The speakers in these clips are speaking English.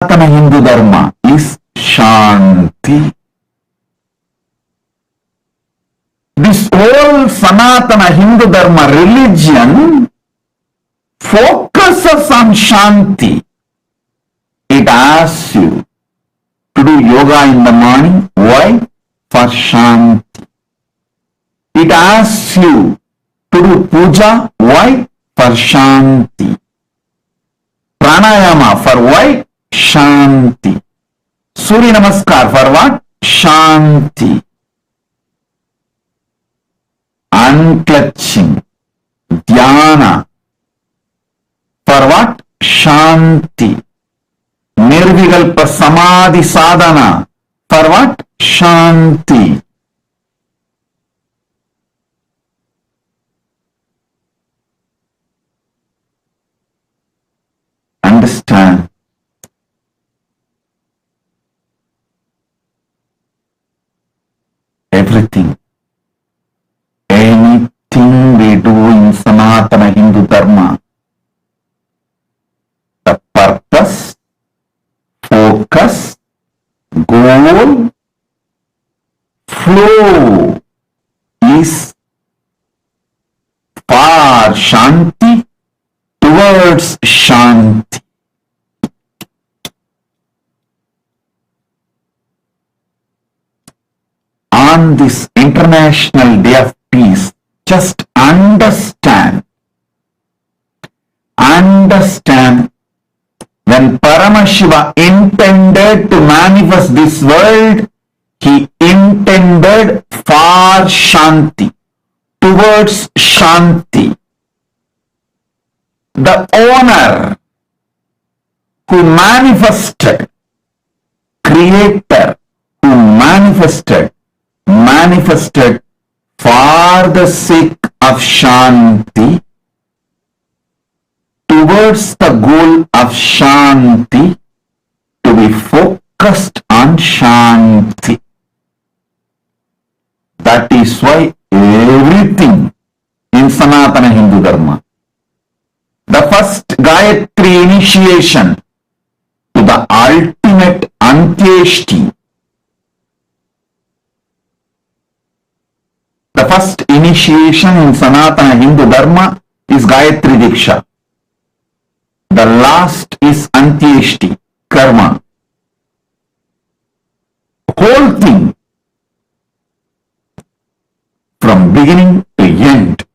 Hindu Dharma is Shanti. This whole Sanatana Hindu Dharma religion focuses on Shanti. It asks you to do yoga in the morning. Why? For Shanti. It asks you to do puja. Why? For Shanti. Pranayama for why? Shanti. Surya Namaskar for what? Shanti. Unclutching. Dhyana for what? Shanti. Nirvikalpa Samadhi Sadhana for what? Shanti. Understand. Everything. Anything we do in Sanatana Hindu Dharma, the purpose, focus, goal, flow is for Shanti, towards Shanti. On this International Day of Peace, just understand when Paramashiva intended to manifest this world, he intended for Shanti, towards Shanti. The owner who manifested, creator who manifested for the sake of Shanti, towards the goal of Shanti, to be focused on Shanti. That is why everything in Sanatana Hindu Dharma, the first Gayatri initiation to the ultimate Antyeshti, the first initiation in Sanatana Hindu Dharma is Gayatri Diksha. The last is Antyeshti, Karma. Whole thing, from beginning to end,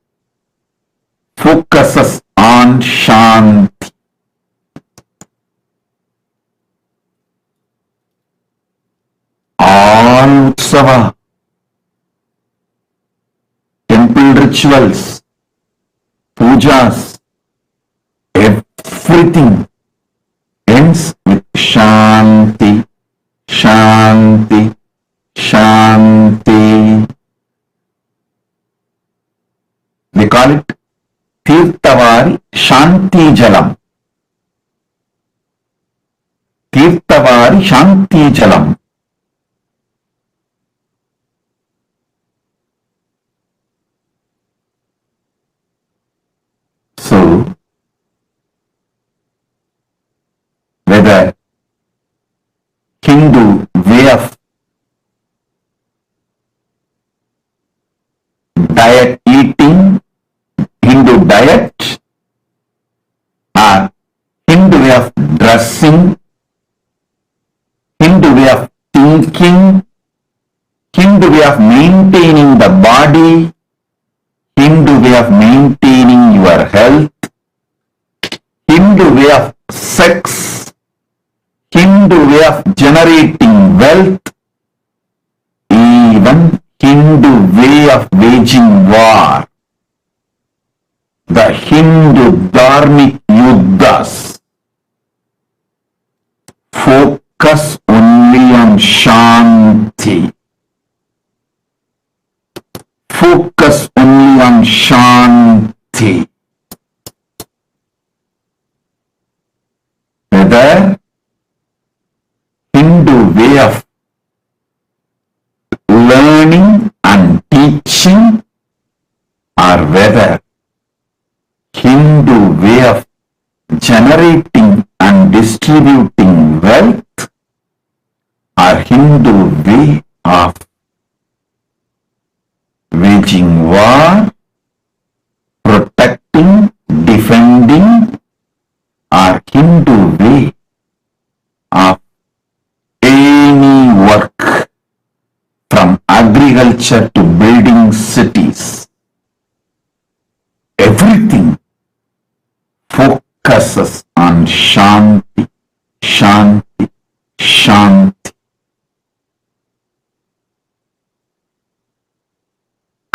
focuses on Shanti. All Utsava, temple rituals, pujas, everything ends with Shanti, Shanti, Shanti. We call it Tirthavari Shanti Jalam. Tirthavari Shanti Jalam. So, whether Hindu way of diet eating, Hindu diet, or Hindu way of dressing, Hindu way of thinking, Hindu way of maintaining the body, Hindu way of maintaining your health, Hindu way of sex, Hindu way of generating wealth, even Hindu way of waging war, the Hindu dharmic yuddhas focus only on Shanti. Focus only on Shanti. Whether Hindu way of learning and teaching, or whether Hindu way of generating and distributing wealth, Hindu way of waging war, protecting, defending, or Hindu way of any work from agriculture to building cities. Everything focuses on Shanti, Shanti, Shanti.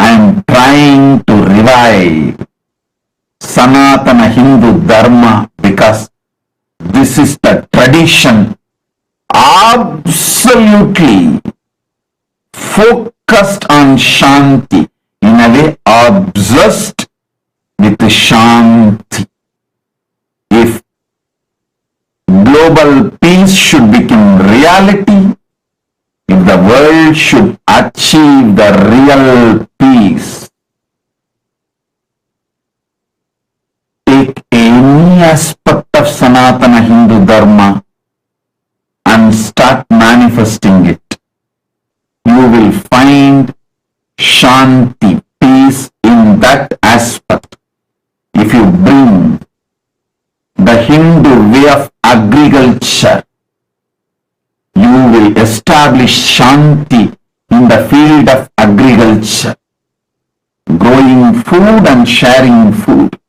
I am trying to revive Sanatana Hindu Dharma because this is the tradition absolutely focused on Shanti, in a way obsessed with Shanti. If global peace should become reality, if the world should achieve the real peace, take any aspect of Sanatana Hindu Dharma and start manifesting it. You will find Shanti, peace in that aspect. If you bring the Hindu way of agriculture, you will establish Shanti in the field of agriculture, growing food and sharing food.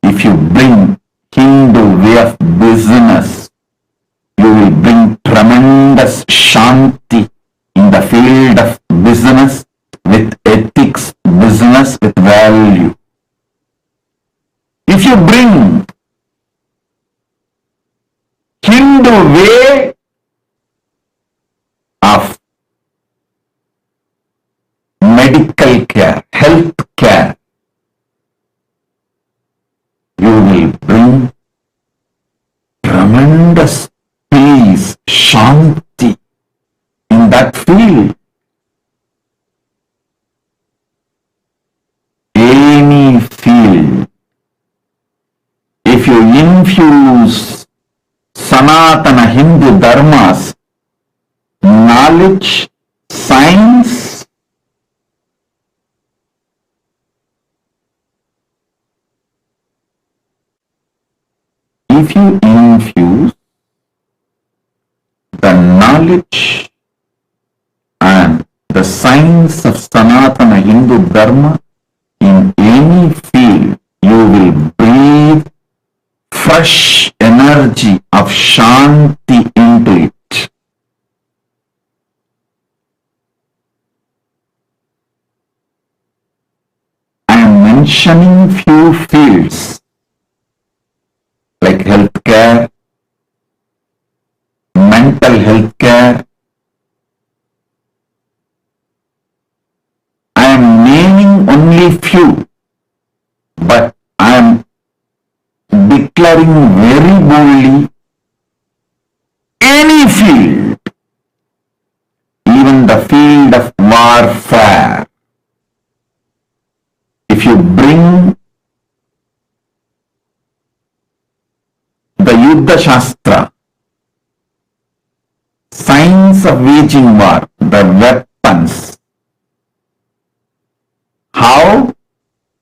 If you bring Hindu way of business, you will bring tremendous Shanti in the field of business, with ethics, business with value. If you bring Hindu way of medical care, health care, you will bring tremendous peace, Shanti in that field. Any field, if you infuse Sanatana Hindu Dharma's knowledge, science, if you infuse the knowledge and the science of Sanatana Hindu Dharma in any field, you will breathe fresh energy of Shanti into it. I am mentioning few fields like healthcare, mental health care. I am naming only few, but I am declaring very boldly, any field, even the field of warfare, if you bring the Yuddha Shastra, science of waging war, the weapons, how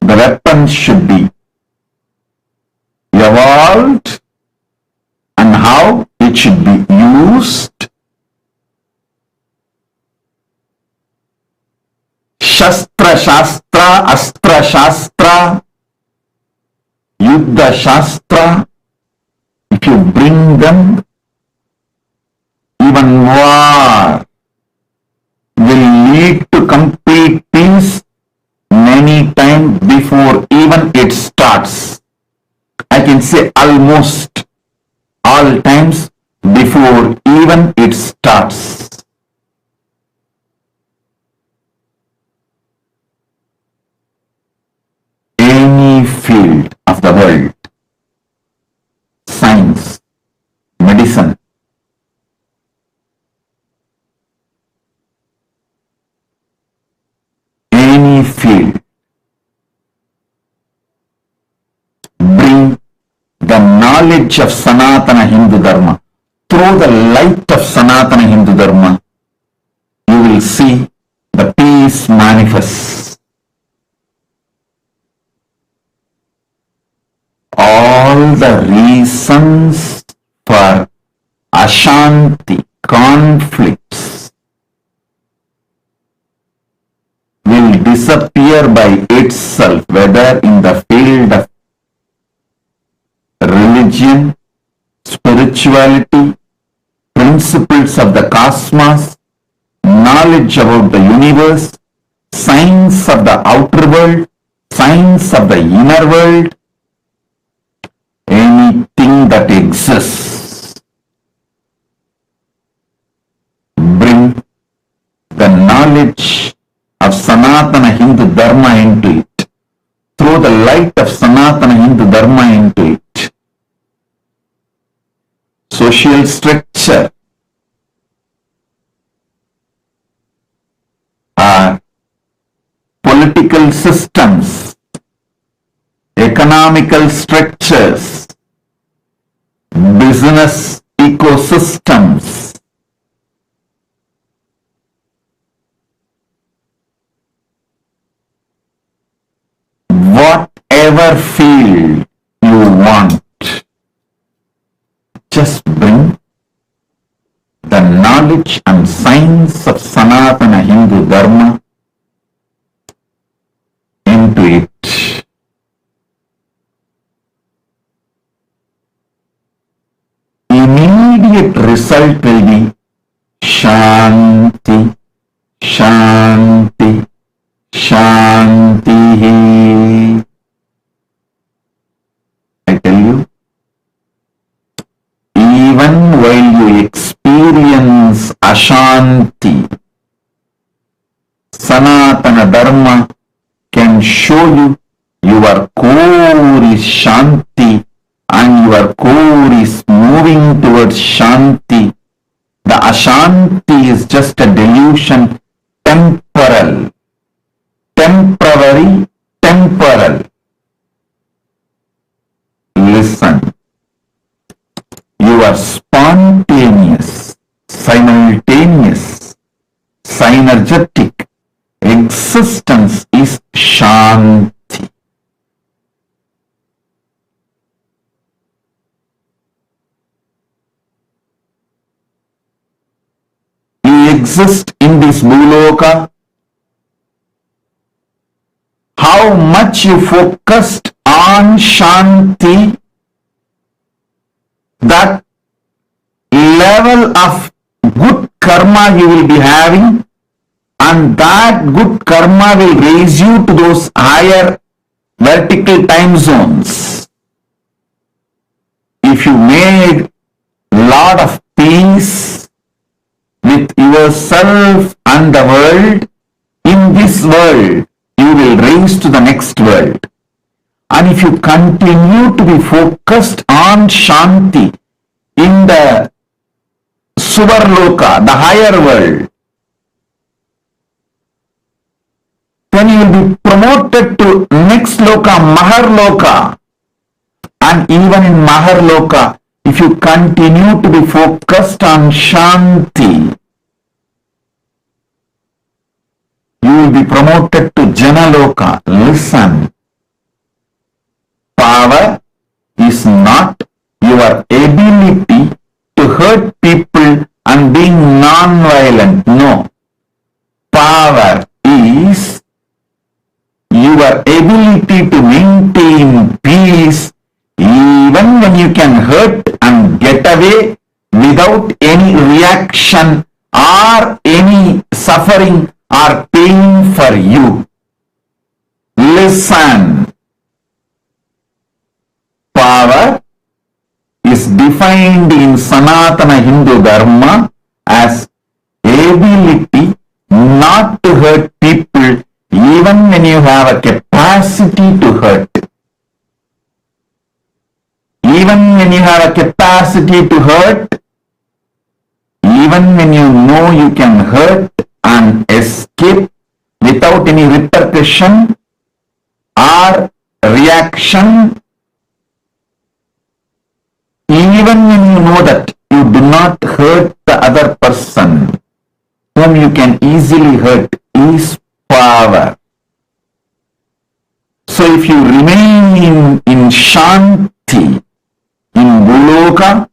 the weapons should be evolved and how it should be used. Shastra Shastra, Astra Shastra, Yuddha Shastra, if you bring them, even war will lead to complete peace many times before even it starts. I can say almost all times before even it starts. Any field of the world, science, medicine, any field, bring the knowledge of Sanatana Hindu Dharma through through the light of Sanatana Hindu Dharma, you will see the peace manifest. All the reasons for Ashanti, conflicts, will disappear by itself, whether in the field of religion, spirituality, principles of the cosmos, knowledge about the universe, science of the outer world, science of the inner world, anything that exists. Bring the knowledge of Sanatana Hindu Dharma into it. Throw the light of Sanatana Hindu Dharma into it. Social structure are political systems, economical structures, business ecosystems, whatever field you want, just bring the knowledge and science of Sanatana Hindu Dharma into it. Immediate result will be Shanti, Shanti, Shanti. I tell you, even while you experience Ashanti, Sanatana Dharma can show you your core is Shanti and your core is moving towards Shanti. The Ashanti is just a delusion, temporal, temporary, temporal. Listen. Your spontaneous, simultaneous, synergetic existence is Shanti. You exist in this Bhuloka. How much you focused on Shanti, that level of good karma you will be having, and that good karma will raise you to those higher vertical time zones. If you made lot of peace with yourself and the world, in this world you will raise to the next world. And if you continue to be focused on Shanti in the Suvarloka, the higher world, then you will be promoted to next Loka, Maharloka. And even in Maharloka, if you continue to be focused on Shanti, you will be promoted to Janaloka. Listen. Power is not your ability to hurt people and being non-violent. No. Power is your ability to maintain peace even when you can hurt and get away without any reaction or any suffering or pain for you. Listen. Power is defined in Sanatana Hindu Dharma as ability not to hurt people even when you have a capacity to hurt. Even when you have a capacity to hurt, even when you know you can hurt and escape without any repercussion or reaction, even when you know that you do not not hurt the other person whom you can easily hurt is power. So if you remain in Shanti, in Guloka,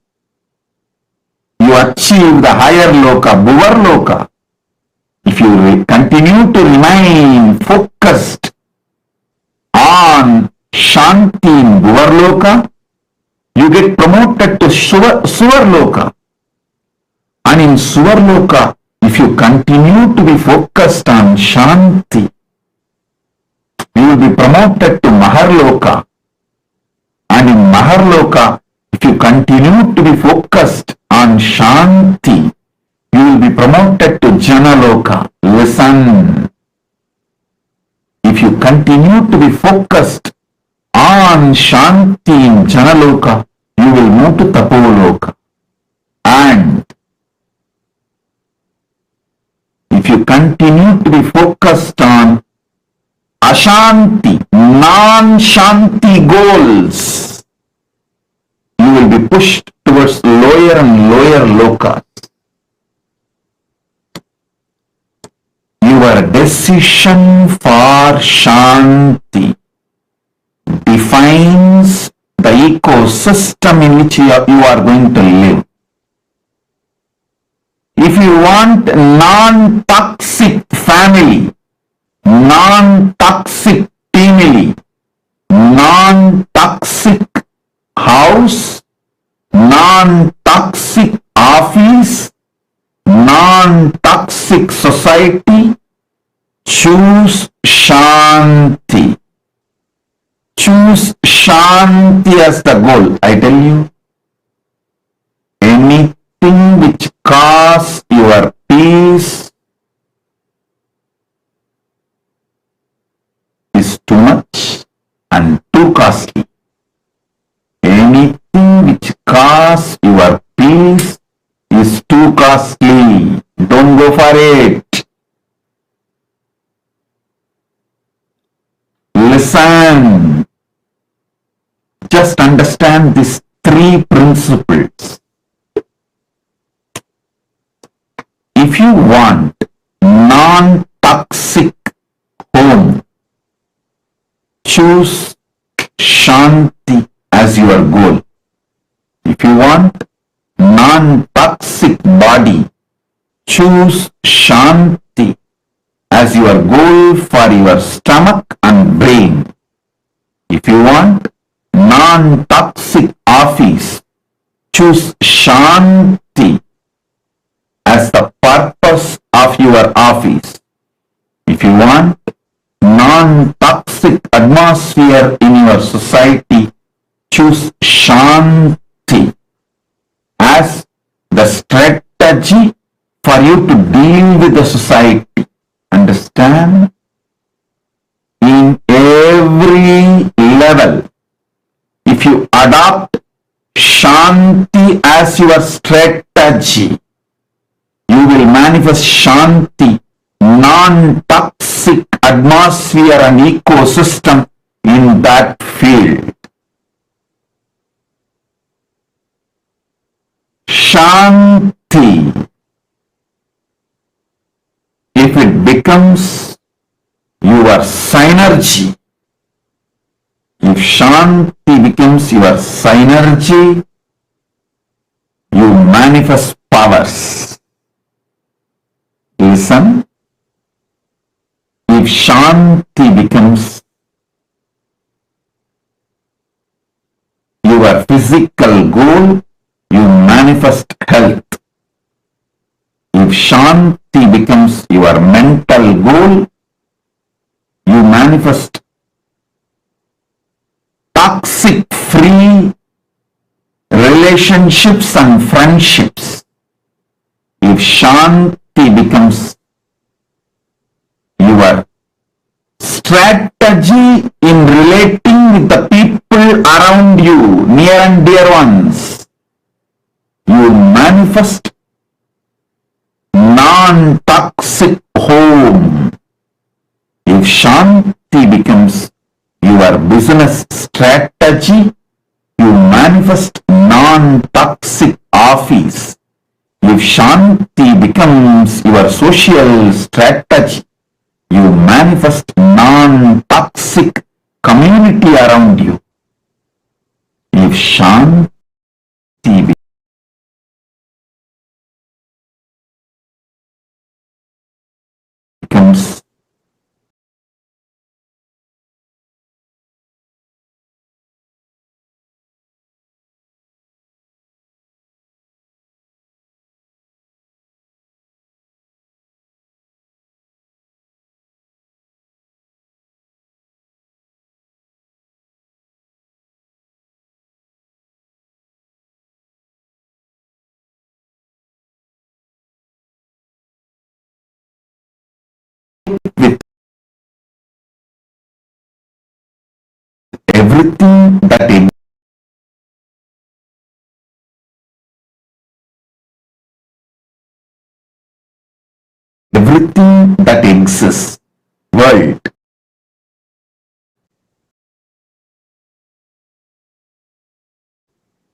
you achieve the higher Loka, Bhuvar Loka. If you continue to remain focused on Shanti in Bhuvar Loka, you get promoted to Suvar Loka. And in Suvar Loka, if you continue to be focused on Shanti, you will be promoted to Maharloka. And in Maharloka, if you continue to be focused on Shanti, you will be promoted to Janaloka. Listen. If you continue to be focused on Shanti in Janaloka, you will move to Tapoloka. And if you continue to be focused on Ashanti, non-Shanti goals, you will be pushed towards lower and lower lokas. Your decision for Shanti defines the ecosystem in which you are going to live. If you want non-toxic family, non-toxic family, non-toxic house, non-toxic office, non-toxic society, choose Shanti. Choose Shanti as the goal. I tell you, anything which causes your peace is too much and too costly. Anything which causes your peace is too costly. Don't go for it. Listen. Just understand these three principles. If you want non-toxic home, choose Shanti as your goal. If you want non-toxic body, choose Shanti as your goal for your stomach and brain. If you want non-toxic office, choose Shanti as the purpose of your office. If you want non-toxic atmosphere in your society, choose Shanti as the strategy for you to deal with the society. Understand? In every level, if you adopt Shanti as your strategy, you will manifest Shanti, non-toxic atmosphere and ecosystem in that field. Shanti, if it becomes your synergy, if Shanti becomes your synergy, you manifest powers. Listen, if Shanti becomes your physical goal, you manifest health. If Shanti becomes your mental goal, you manifest toxic-free relationships and friendships. If Shanti becomes your strategy in relating with the people around you, near and dear ones, you manifest non-toxic home. If Shanti becomes your business strategy, you manifest non-toxic office. If Shanti becomes your social strategy, you manifest non-toxic community around you. If Shanti becomes with everything that exists, world,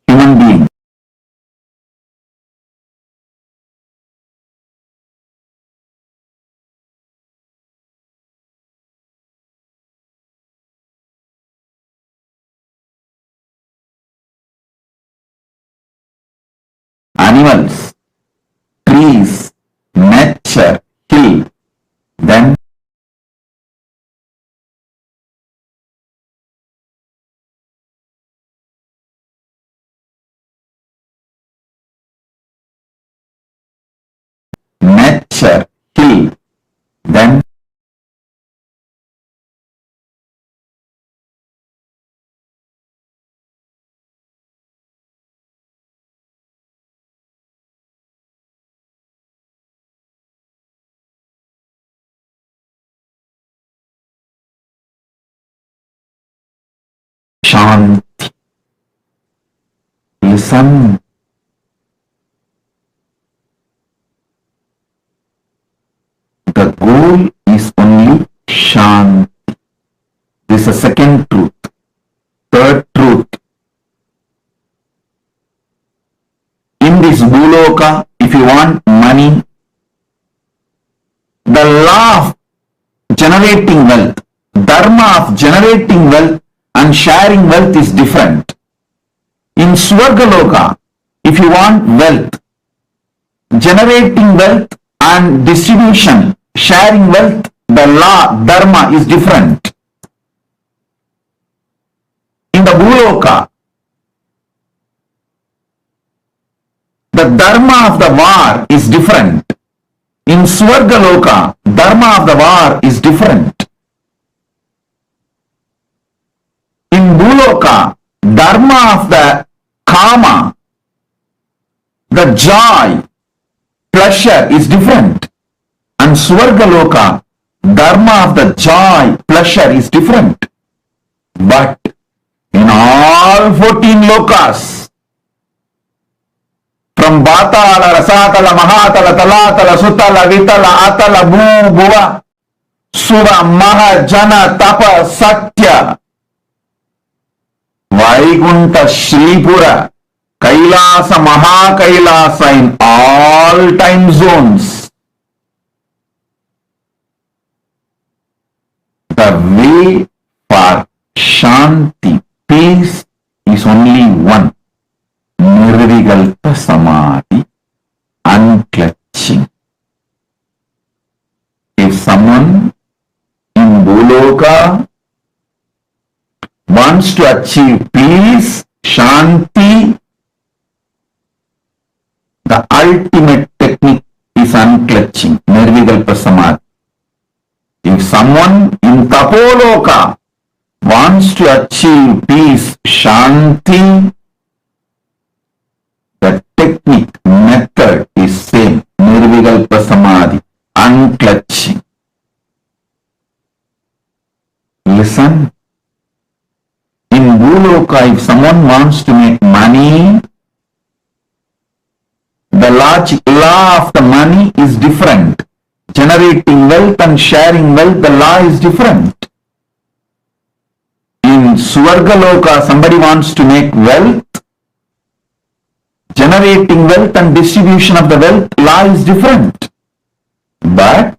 human being, animals, trees, nature, hill, then nature, hill, then Shanti. Listen. The goal is only Shanti. This is the second truth. Third truth. In this Bhuloka, if you want money, the law of generating wealth, dharma of generating wealth and sharing wealth is different. In Swargaloka, if you want wealth, generating wealth and distribution, sharing wealth, the law, dharma is different. In the Bhuloka, the dharma of the war is different. In Swargaloka, dharma of the war is different. In Bhuloka, dharma of the kama, the joy, pleasure is different. And Swargaloka, dharma of the joy, pleasure is different. But in all 14 lokas, from Batala, Rasatala, Mahatala, Talatala, Sutala, Vitala, Atala, Bhu, Bhuva, Sura, Maha, Jana, Tapa, Satya, Vaikunta, Shripura, Kailasa, MahaKailasa in all time zones. The way for Shanti, peace, is only one. Nirvikalpa Samadhi, unclutching. If someone in Bhuloka wants to achieve peace, Shanti, the ultimate technique is unclutching, Nirvikalpa Samadhi. If someone in Tapoloka wants to achieve peace, Shanti, the technique, method is same, Nirvikalpa Samadhi, unclutching. Listen. In Bhuloka, if someone wants to make money, the law of the money is different. Generating wealth and sharing wealth, the law is different. In Swargaloka, somebody wants to make wealth, generating wealth and distribution of the wealth law is different. But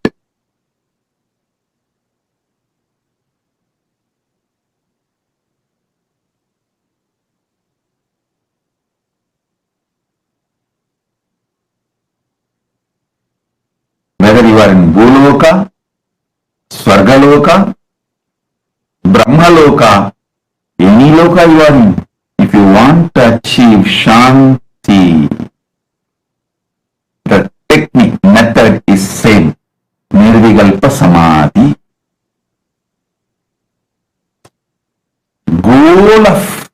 whether you are in Bhuloka, Swargaloka, Brahmaloka, any loka you are in, if you want to achieve Shanti, the technique, method is same. Nirvikalpa Samadhi. Goal of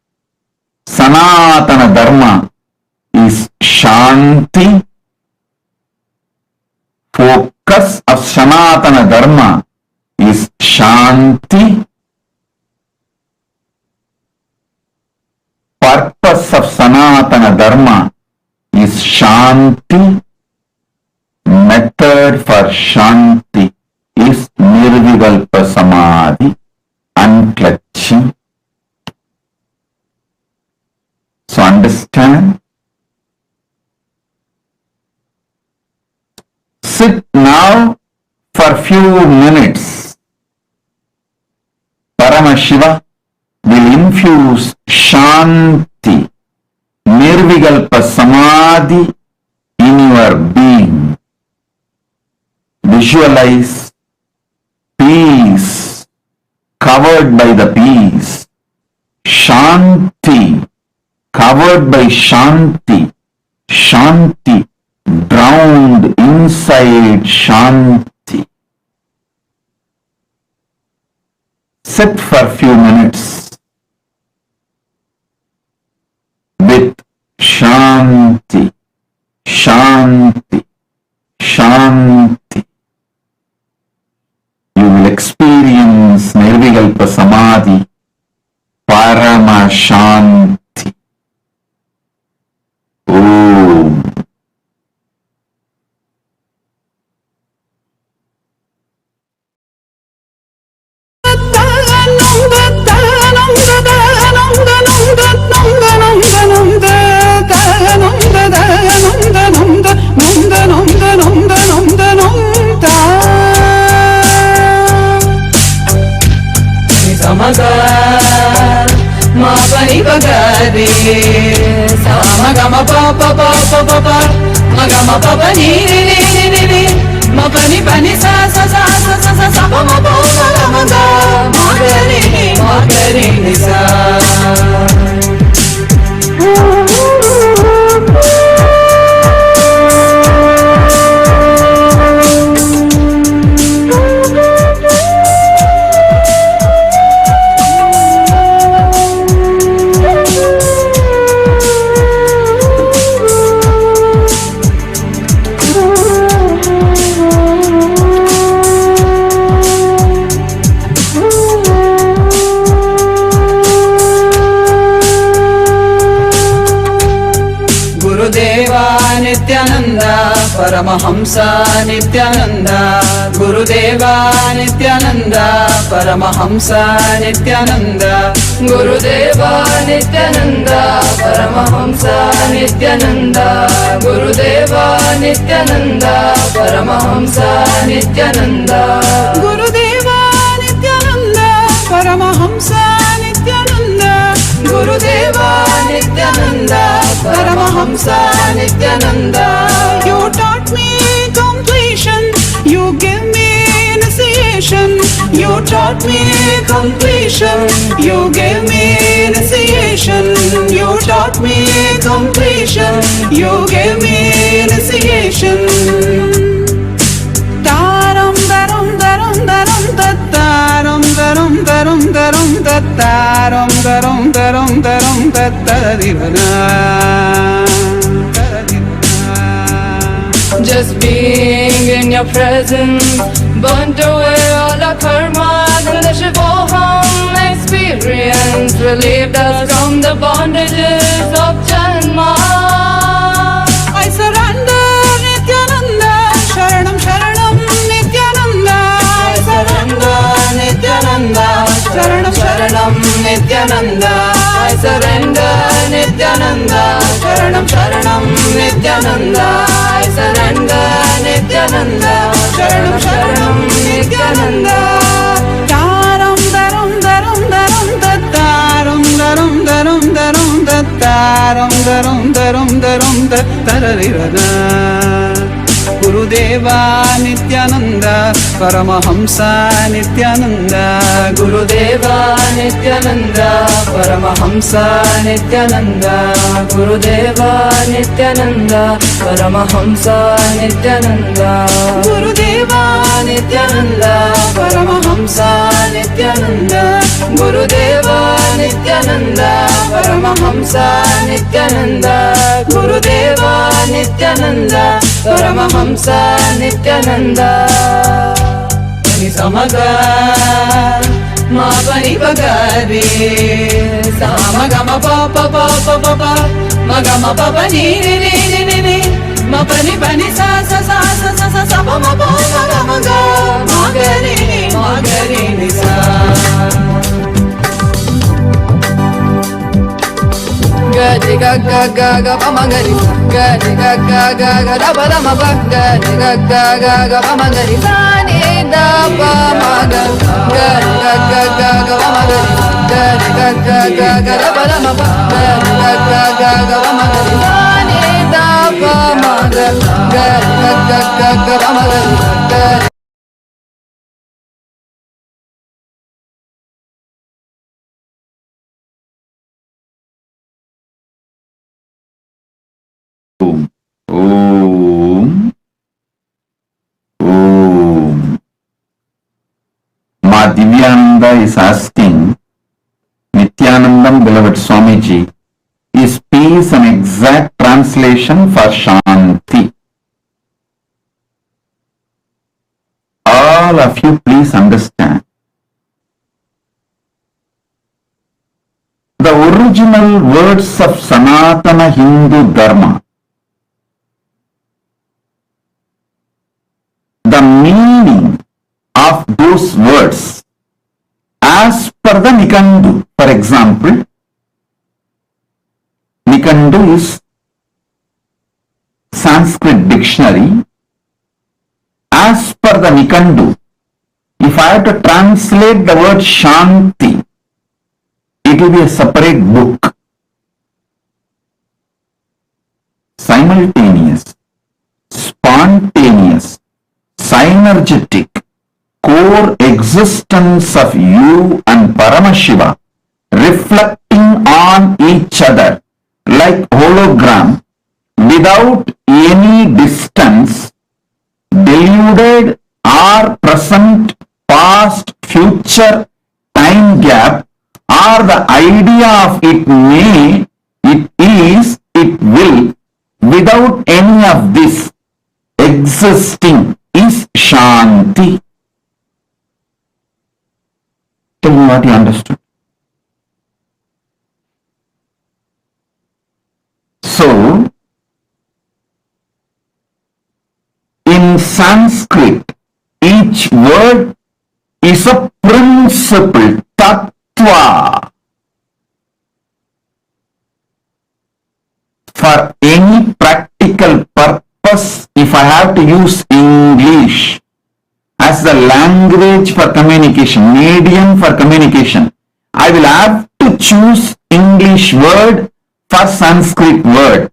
Sanatana Dharma is Shanti. Focus of Sanatana Dharma is Shanti. Purpose of Sanatana Dharma is Shanti. Method for Shanti is Nirvikalpa Samadhi, unclutching. So understand. Sit now for few minutes. Paramashiva will infuse Shanti, Nirvikalpa Samadhi in your being. Visualize peace, covered by the peace. Shanti, covered by Shanti. Shanti, drowned inside Shanti. Sit for a few minutes with Shanti, Shanti, Shanti. You will experience Nirvikalpa Samadhi, Paramashanti. Om. Ma pani bagade sa ma ga ma pa pa pa pa pa pa ma ga ma pa pa ni ma pani pani sa sa sa sa sa sa sa pa ma pa ma ga ma ga ni sa. Paramahamsa Nithyananda, Gurudeva Nithyananda, Paramahamsa Nithyananda, Gurudeva Nithyananda, Paramahamsa Nithyananda, Gurudeva Nithyananda, Paramahamsa Nithyananda, Gurudeva Nithyananda, Paramahamsa Nithyananda, Gurudeva Nithyananda, Paramahamsa Nithyananda. You taught me completion, you give me initiation. You taught me completion, you gave me initiation. You taught me completion, you gave me initiation. Taram daram daram daram daram daram daram daram daram daram daram daram daram. Just being in your presence burnt away all our karma. MahaParamashivoham experience relieved us from the bondages of Janma. I surrender Nithyananda, Sharanam Sharanam Nithyananda. I surrender Nithyananda, Sharanam Sharanam Nithyananda. I surrender Nithyananda. Nithyananda, Sharanam Sharanam Nithyananda, I surrender Nithyananda, Sharanam Sharanam Nithyananda. Taram darum darum darum darum darum darum darum darum darum darum darum darum Gurudeva Nithyananda, Paramahamsa Nithyananda, Gurudeva Nithyananda, Paramahamsa Nithyananda, Gurudeva Nithyananda, Paramahamsa Nithyananda, Gurudeva Nithyananda, Paramahamsa Nithyananda, Gurudeva Nithyananda, Paramahamsa Nithyananda, Gurudeva Nithyananda, Paramahamsa Nithyananda. Ni samaga ma pani pagare, samaga ma pa pa pa pa pa pa, maga ma pa pa ni ni ni ni ni, ma pani pani sa sa sa sa sa sa sa pa ma pa maga maga, magari ni sa. Ga ga ga ga ga pa ma ga ri, ga ga ga ga ga da pa da ma pa, ga ga ga ga pa ma ga ri, sa ni da pa ma ga, ga ga ga pa ma ga ri, ga ga ga da pa da ma pa, ga ga ga pa ma ga ri, sa ni da pa ma ga, ga ga pa ma ga ri, ga. Om. Divyananda is asking, Nithyanandam, beloved Swamiji, is peace an exact translation for Shanti? All of you please understand. The original words of Sanatana Hindu Dharma, the meaning of those words as per the Nikandu. For example, Nikandu is Sanskrit dictionary. As per the Nikandu, if I have to translate the word Shanti, it will be a separate book. Simultaneous, spontaneous, synergetic, core existence of you and Paramashiva reflecting on each other like hologram without any distance, deluded or present, past, future, time gap, or the idea of it may, it is, it will, without any of this existing is Shanti. Tell me what you understood. So, in Sanskrit, each word is a principle, tattva. For any practical purpose, if I have to use English as the language for communication, medium for communication, I will have to choose English word for Sanskrit word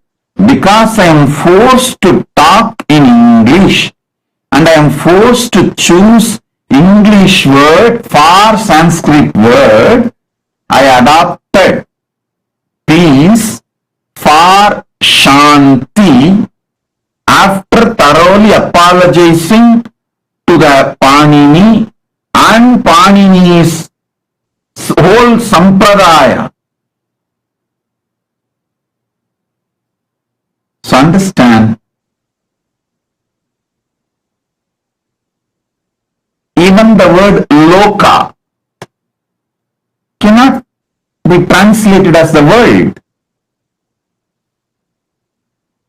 because I am forced to talk in English and I am forced to choose English word for Sanskrit word. I adopted peace for Shanti after thoroughly apologizing to the Panini and Panini's whole sampradaya. So understand, even the word loka cannot be translated as the world.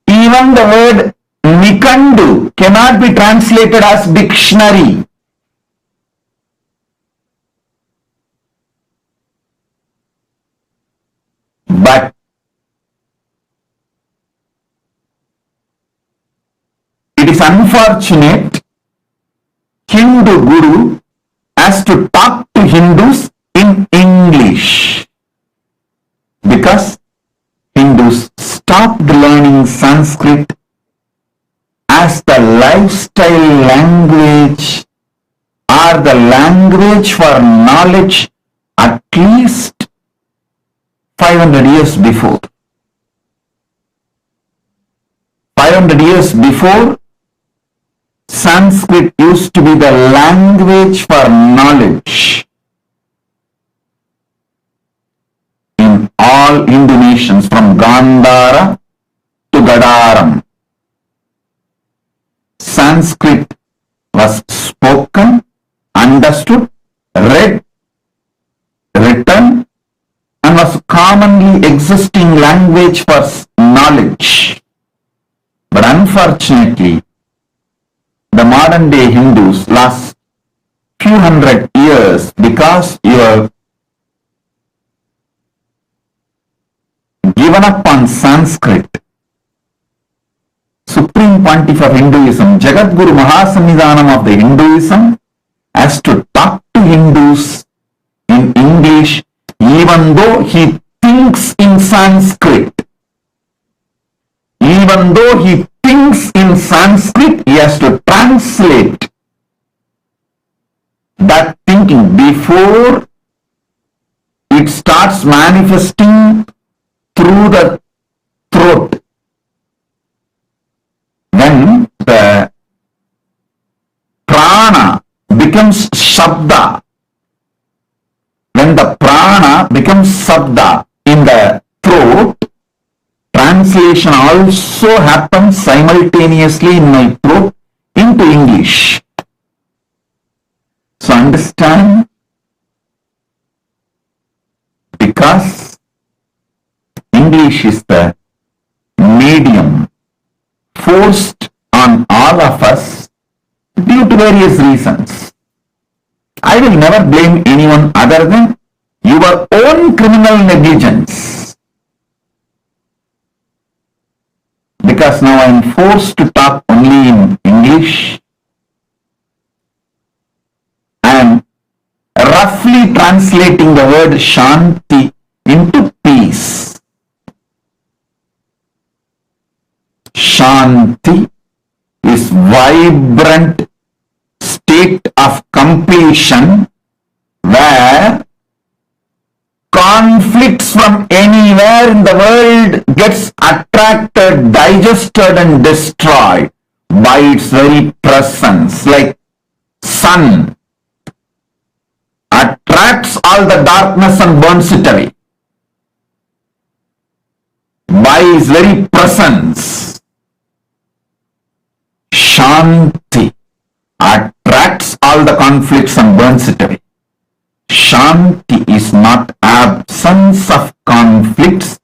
Even the word Nikandu cannot be translated as dictionary. But it is unfortunate Hindu Guru has to talk to Hindus in English because Hindus stopped learning Sanskrit as the lifestyle language or the language for knowledge at least 500 years before. 500 years before, Sanskrit used to be the language for knowledge in all Hindu nations from Gandhara to Gadaram. Sanskrit was spoken, understood, read, written, and was commonly existing language for knowledge. But unfortunately, the modern day Hindus lost few hundred years because you have given up on Sanskrit. Supreme Pontiff of Hinduism, Jagadguru Mahasamnidhanam of the Hinduism, has to talk to Hindus in English even though he thinks in Sanskrit. Even though he thinks in Sanskrit, he has to translate that thinking before it starts manifesting through the throat. When the prana becomes shabda, when the prana becomes sabda in the throat, translation also happens simultaneously in my throat into English. So understand, because English is the medium forced on all of us due to various reasons. I will never blame anyone other than your own criminal negligence. Because now I am forced to talk only in English. I am roughly translating the word Shanti into peace. Shanti is vibrant state of completion where conflicts from anywhere in the world gets attracted, digested and destroyed by its very presence. Like sun attracts all the darkness and burns it away by its very presence. Shanti attracts all the conflicts and burns it away. Shanti is not absence of conflicts.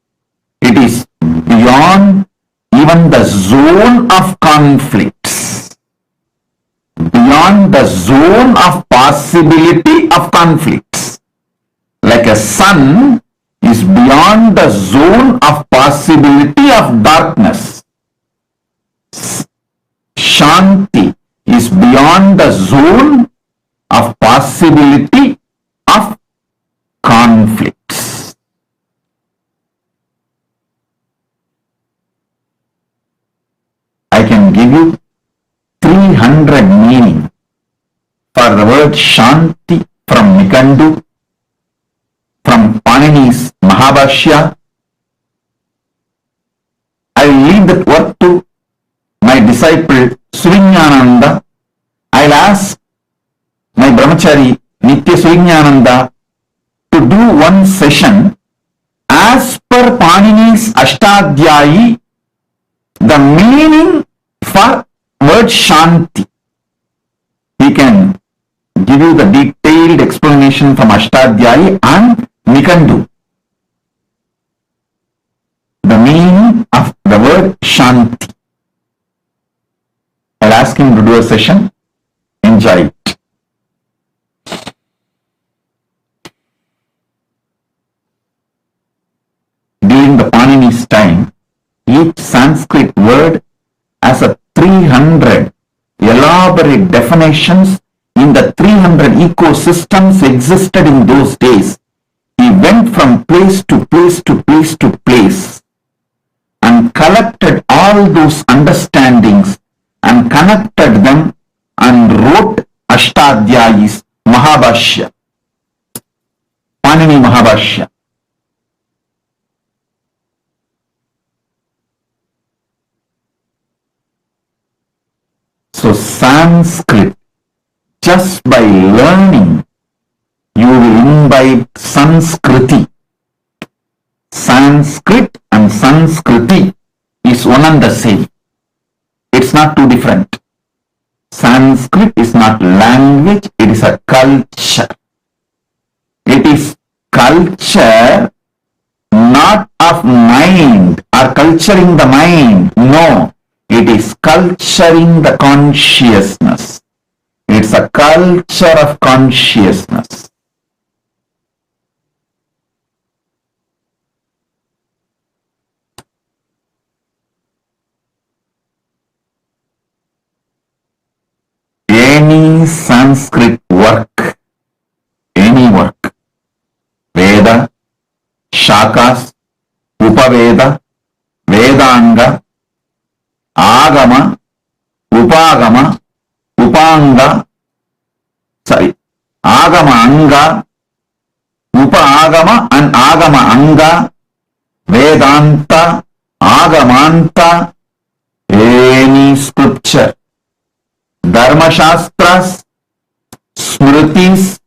It is beyond even the zone of conflicts. Beyond the zone of possibility of conflicts. Like a sun is beyond the zone of possibility of darkness. Shanti is beyond the zone of possibility of conflicts. I can give you 300 meaning for the word Shanti from Nikandu, from Panini's Mahabhashya. I will leave that work to my disciple Nithyananda. I will ask my brahmachari Nithyananda to do one session as per Panini's Ashtadhyayi, the meaning for word Shanti. He can give you the detailed explanation from Ashtadhyayi and Nikandu. The meaning of the word Shanti. I'll ask him to do a session. Enjoy it. During the Panini's time, each Sanskrit word as a 300 elaborate definitions in the 300 ecosystems existed in those days. He went from place to place to place to place and collected all those understandings and connected them and wrote Ashtadhyayis Mahabhashya, Panini Mahabhashya. So Sanskrit, just by learning, you will imbibe Sanskriti. Sanskrit and Sanskriti is one and the same. It's not too different. Sanskrit is not language, it is a culture. It is culture not of mind or culturing the mind. No, it is culturing the consciousness. It's a culture of consciousness. Any Sanskrit work, any work, Veda, Shakas, Upaveda, Vedanga, Agama, Upagama, Upanga, Agama Anga, Upa-agama and Agama Anga, Vedanta, Agamanta, any scripture, Dharma Shastras, Smritis,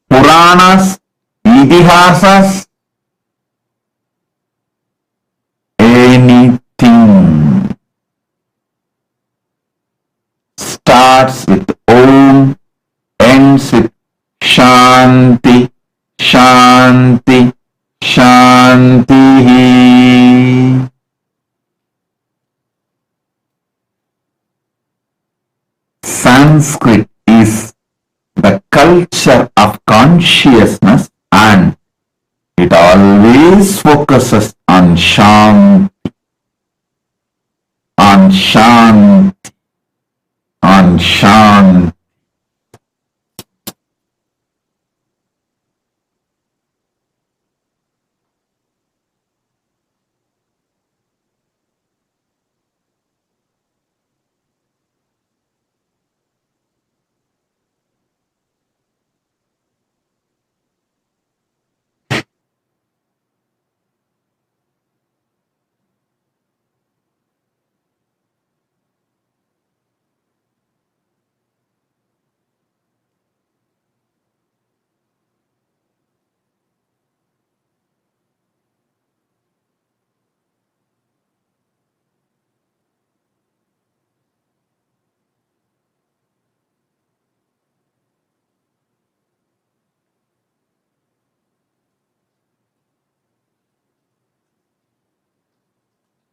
Puranas, Itihasas, anything starts with Om, ends with Shanti, Shanti, Shanti. Sanskrit is the culture of consciousness and it always focuses on Shanti, on Shanti, on Shanti.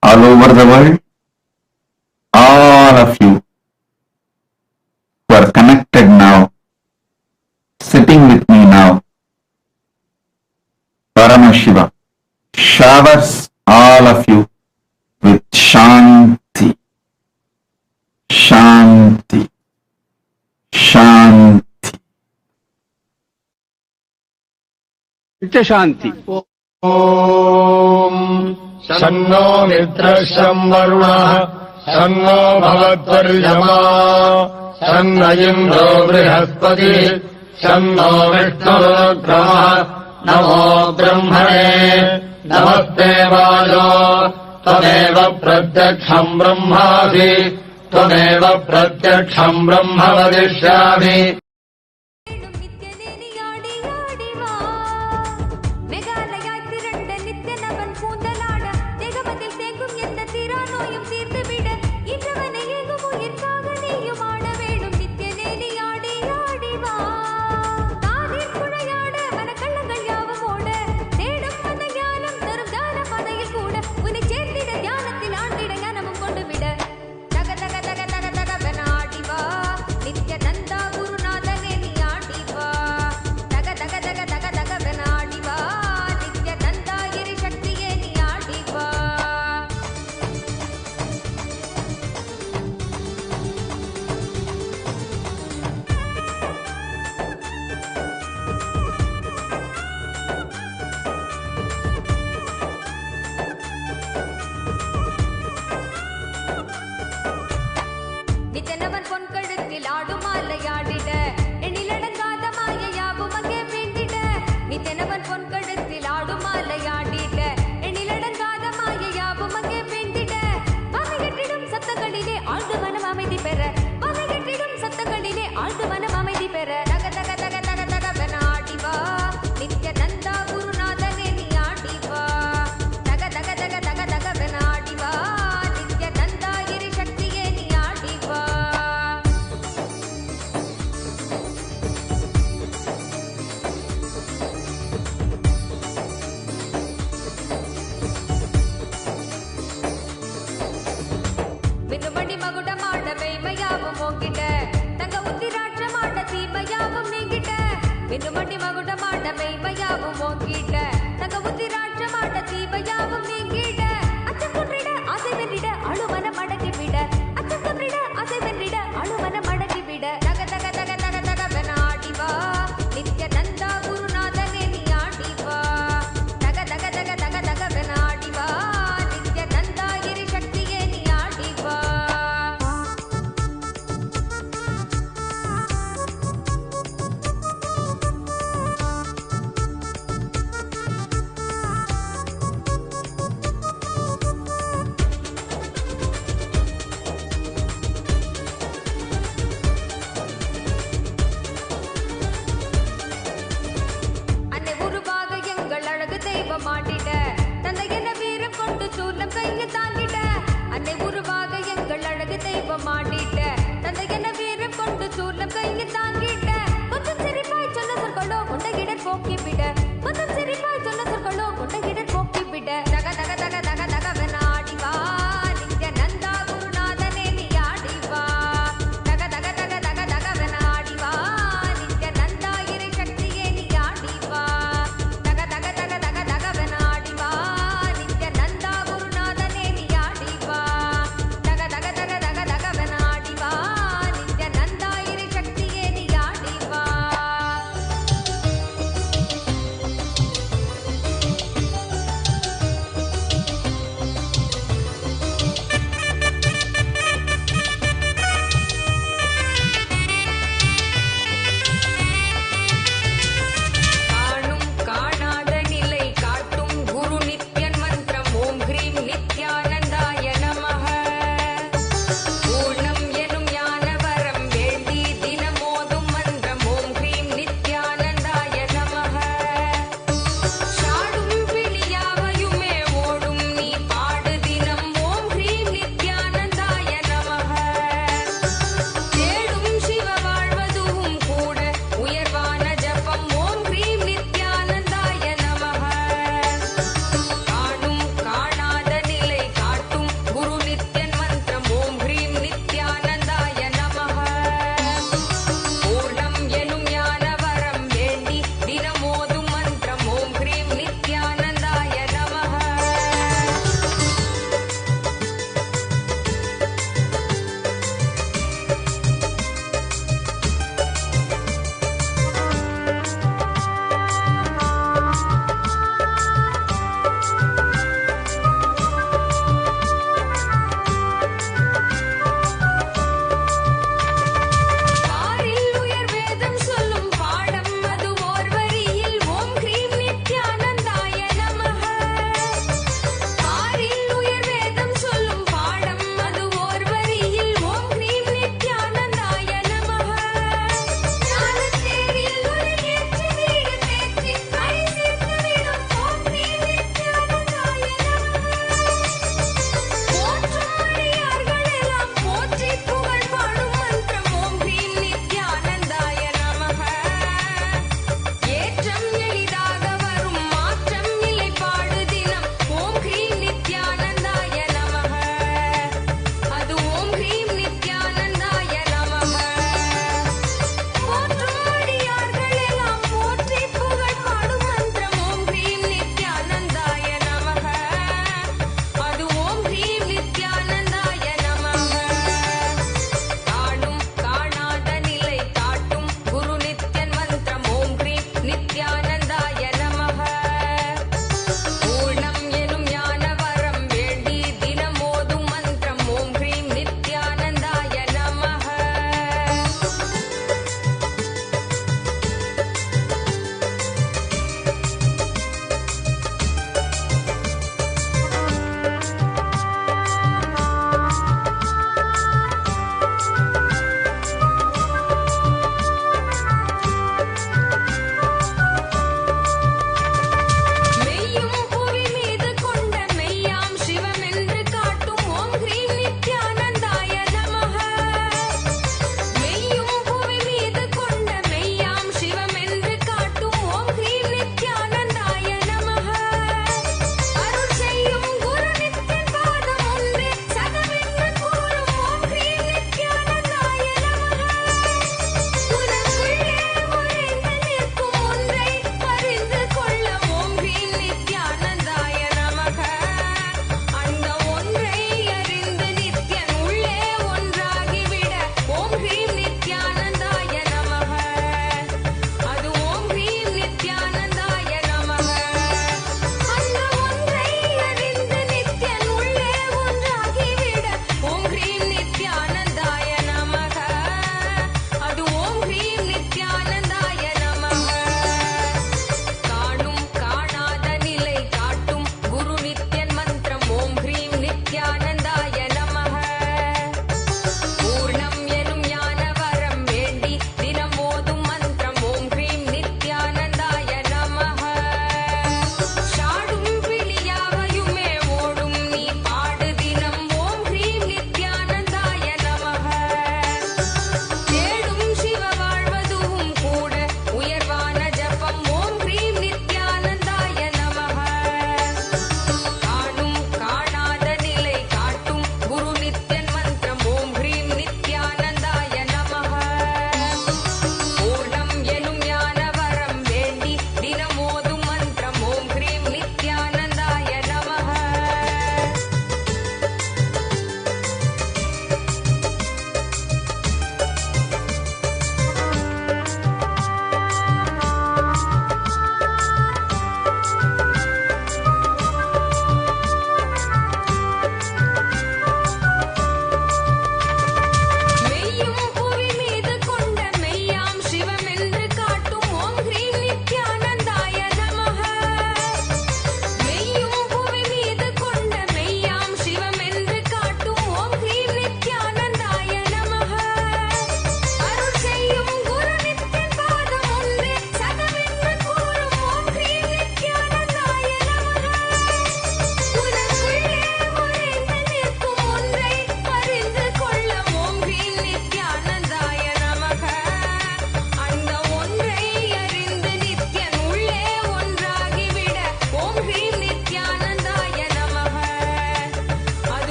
All over the world, all of you who are connected now, sitting with me now, Paramashivam showers all of you with Shanti, Shanti, Shanti. Shanti. Om Shanno Mitrasham Varunah Shanno Bhavatvaryama Shanna Indro Brihaspati Shanno Vishnurukrama Namo Brahmane Namaste Vajo Tvameva Pratyaksham Brahmasi Tvameva Pratyaksham Brahma Vadishyami. Nithyananda Gurunatha நித்தனவன் பொன் கழுத்தில் ஆடும் மாலையாடிட எண்ணிலடங்காத மாயையாவும் அங்கே வேண்டிட நித்தனவன் பொன் கழுத்தில் ஆடும் மாலையாடிட எண்ணிலடங்காத மாயையாவும் அங்கே வேண்டிட வகையற்றிடும் சத்தங்களிலே ஆழ்ந்து மனம் அமைதி பெற வகையற்றிடும் சத்தங்களிலே ஆழ்ந்து மனம் அமைதி பெற தக தக தக தக தகவன ஆடிவா நித்யநந்தா குருநாதனே நீ ஆடிவா தக தக தக தக தகவன ஆடிவா நித்யநந்தா இரு சக்தியே நீ ஆடிவா மின்னுமணி மகுடமாட மெய்மையாவும் ஓங்கிட்ட தங்க உத்திராட்சமாட தீமையாவும் நீங்கிட்ட மின்னுமணி மகுடமாட மெய்மையாவும் ஓங்கிட்ட தங்க உத்திராட்சமாட தீமையாவும் நீங்கிட்ட அச்சம் கொன்றிட ஆசை வென்றிட அழுமன மடக்கி விட அச்சம் கொன்றிட ஆசை வென்றிட அழுமன மடக்கி விட தக தக தக தக தகவன ஆடிவா நித்யநந்தா குருநாதனே நீ ஆடிவா தக தக தக தக தகவன ஆடிவா நித்யநந்தா இரு சக்தியே நீ ஆடிவா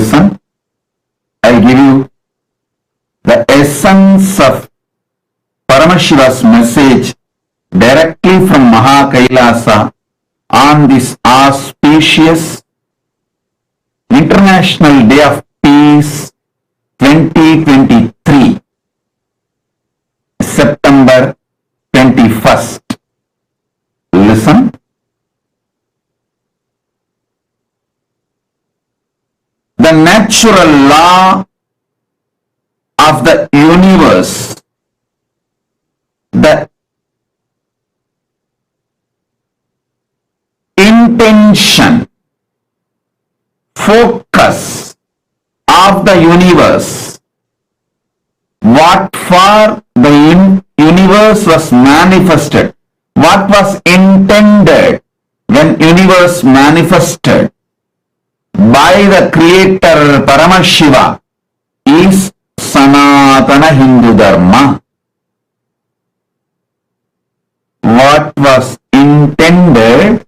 Listen, I give you the essence of Paramashiva's message directly from KAILASA on this auspicious International Day of Peace 2023, September 21st. Listen. The natural law of the universe, the intention, focus of the universe, what for the universe was manifested, what was intended when universe manifested by the creator Paramashiva is Sanatana Hindu Dharma. What was intended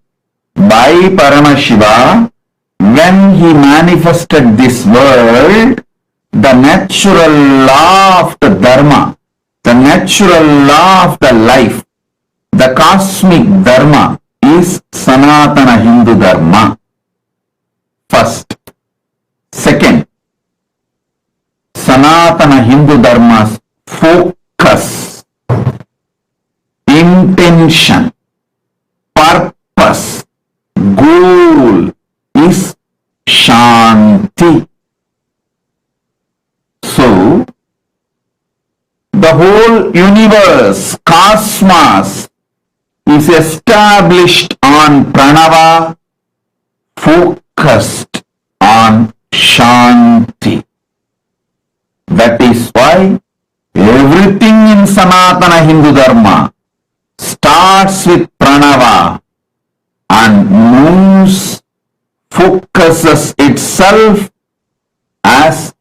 by Paramashiva when he manifested this world, the natural law of the Dharma, the natural law of the life, the cosmic Dharma is Sanatana Hindu Dharma. First. Second, Sanatana Hindu Dharma's focus, intention, purpose, goal is Shanti. So, the whole universe, cosmos, is established on Pranava, focused on Shanti. That is why everything in Sanatana Hindu Dharma starts with Pranava and moves, focuses itself as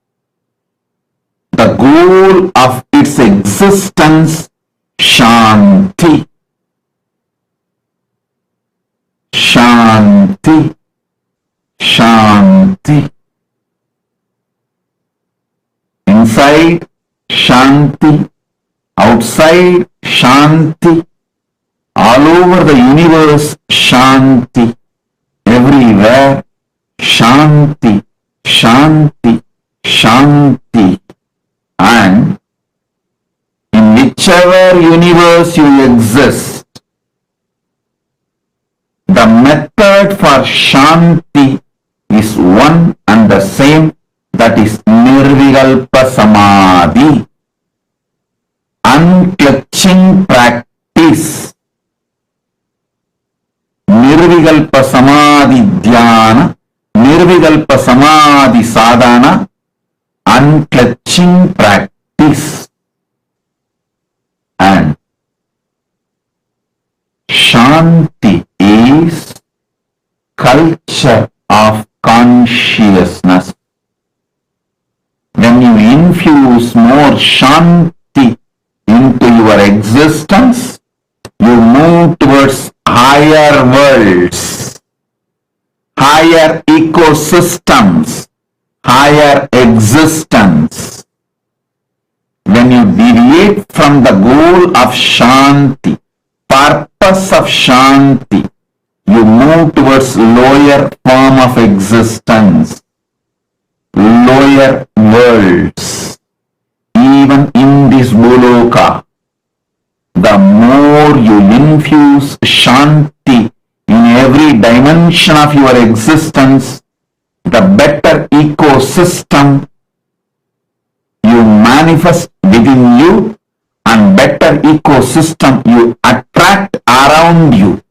the goal of its existence, Shanti. Shanti. Shanti. Inside, Shanti. Outside, Shanti. All over the universe, Shanti. Everywhere, Shanti. Shanti. Shanti. And in whichever universe you exist, the method for Shanti is one and the same, that is Nirvikalpa Samadhi, unclutching practice. Nirvikalpa Samadhi Dhyana, Nirvikalpa Samadhi Sadhana, unclutching practice. And Shanti is culture of consciousness. When you infuse more Shanti into your existence, you move towards higher worlds, higher ecosystems, higher existence. When you deviate from the goal of Shanti, purpose of Shanti, you move towards lower form of existence, lower worlds. Even in this Bholoka, the more you infuse Shanti in every dimension of your existence, the better ecosystem you manifest within you and better ecosystem you attract around you.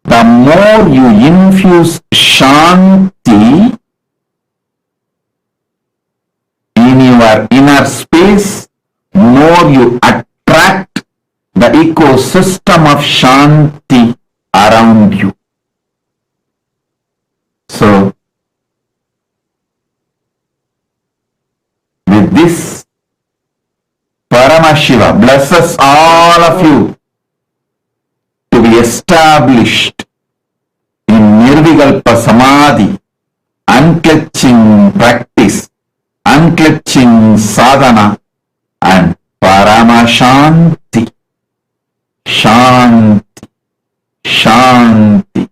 The more you infuse Shanti in your inner space, more you attract the ecosystem of Shanti around you. So, with this, Paramashiva blesses all of you to be established in Nirvikalpa Samadhi unclutching practice, unclutching sadhana, and Paramashanti. Shanti, Shanti,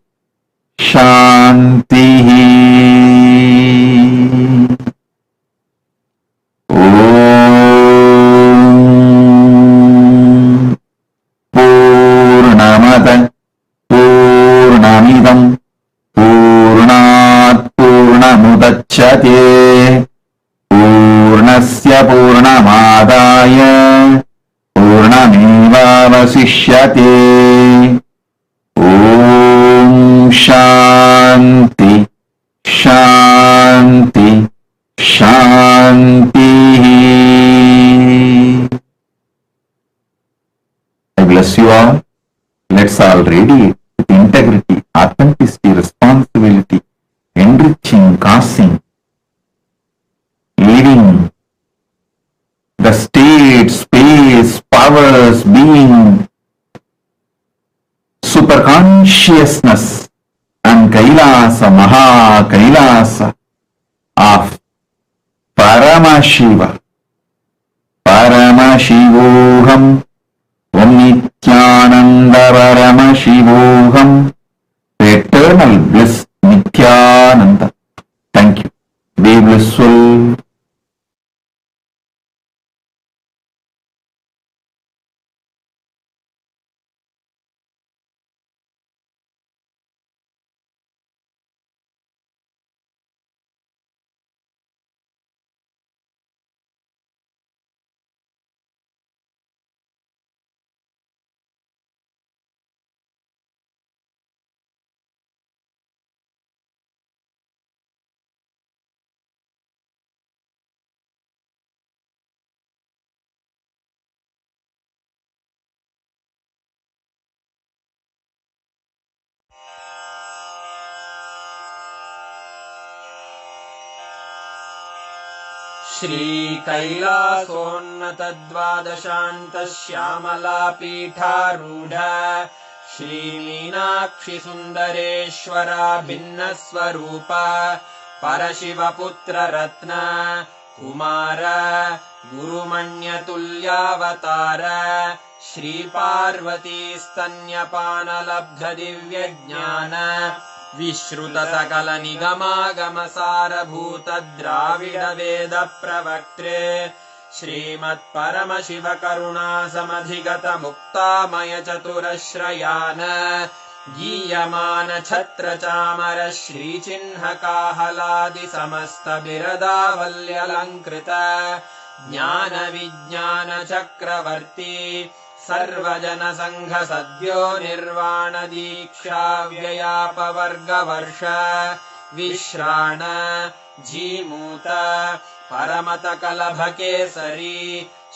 Shanti. Purnamada Purnamidam Purnat Purnamudachyate Purnasya Purnamadaya Purnamevavasishyate. Om Shanti Shanti Shanti. I bless you all. Let's all radiate with integrity, authenticity, responsibility, enriching, causing, leading the state, space, powers, being, superconsciousness, and Kailasa, MahaKailasa of Paramashivoham. Om Nithyananda Paramashivoham. Eternal bliss Nithyananda. Thank you. Be blissful. श्रीकैलासोन्नतद्वादशान्तश्यामलापीठारूढ श्रीमीनाक्षिसुन्दरेश्वरा भिन्नस्वरूप परशिवपुत्ररत्न Kumar गुरुमण्यतुल्यावतार श्रीपार्वतीस्तन्यपानलब्धदिव्यज्ञान विश्रुतसकलनिगमागमसारभूत द्राविडवेद प्रवक्त्रे श्रीमत्परमशिवकरुणासमधिगत मुक्तामय चतुरश्रयान गीयमान छत्रचामर श्रीचिह्नकाहलादि समस्त बिरदावल्यलङ्कृत ज्ञानविज्ञान चक्रवर्ती सर्वजन संघ सद्यो निर्वाण दीक्षा व्ययापवर्गवर्ष विश्राण जीमूत परमत कलभ केसरी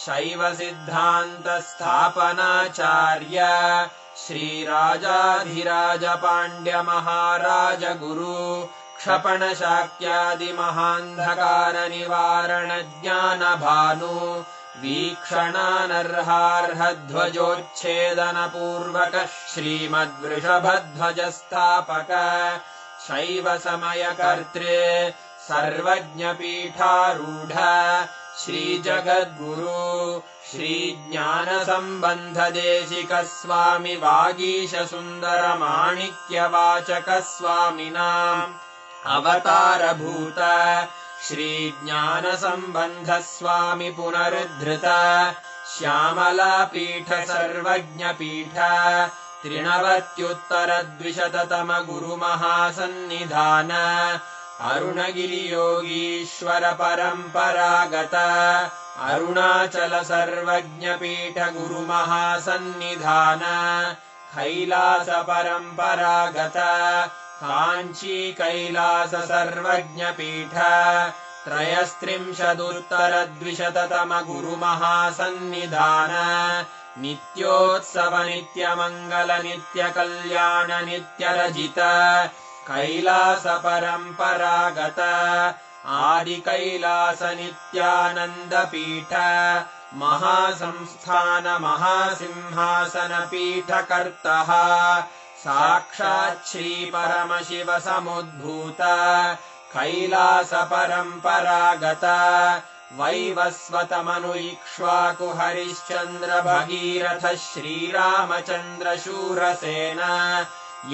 शैव सिद्धांत स्थापनाचार्य श्रीराजाधिराज पाण्ड्य महाराज गुरु क्षपण शाक्यादि महान्धकार निवारण ज्ञान भानु वीक्षणानर्हार्हध्वजोच्छेदन पूर्वक श्रीमद्वृषभध्वजस्थापक शैव समय कर्त्रे सर्वज्ञपीठारूढ श्रीजगद्गुरु श्रीज्ञानसम्बन्धदेशिक स्वामि वागीश सुन्दर माणिक्यवाचक स्वामिनाम् अवतारभूत श्रीज्ञानसम्बन्ध स्वामि पुनरुद्धृत श्यामलापीठ सर्वज्ञपीठ त्रिनवत्युत्तरद्विशततम गुरुमहासन्निधान अरुणगिरियोगीश्वर परम्परागत अरुणाचल सर्वज्ञपीठ गुरुमहासन्निधान कैलास परम्परागत काञ्ची कैलास सर्वज्ञपीठ त्रयस्त्रिंशदुत्तरद्विशततम गुरुमहासन्निधान नित्योत्सव नित्यमङ्गल नित्यकल्याण नित्यरजित कैलास परम्परागत आदि कैलास नित्यानन्दपीठ महासंस्थान महासिंहासन पीठकर्तः साक्षात् श्री परमशिव समुद्भूत कैलासपरम्परागत वैवस्वतमनु इक्ष्वाकु हरिश्चन्द्र भगीरथ श्रीरामचन्द्र शूरसेन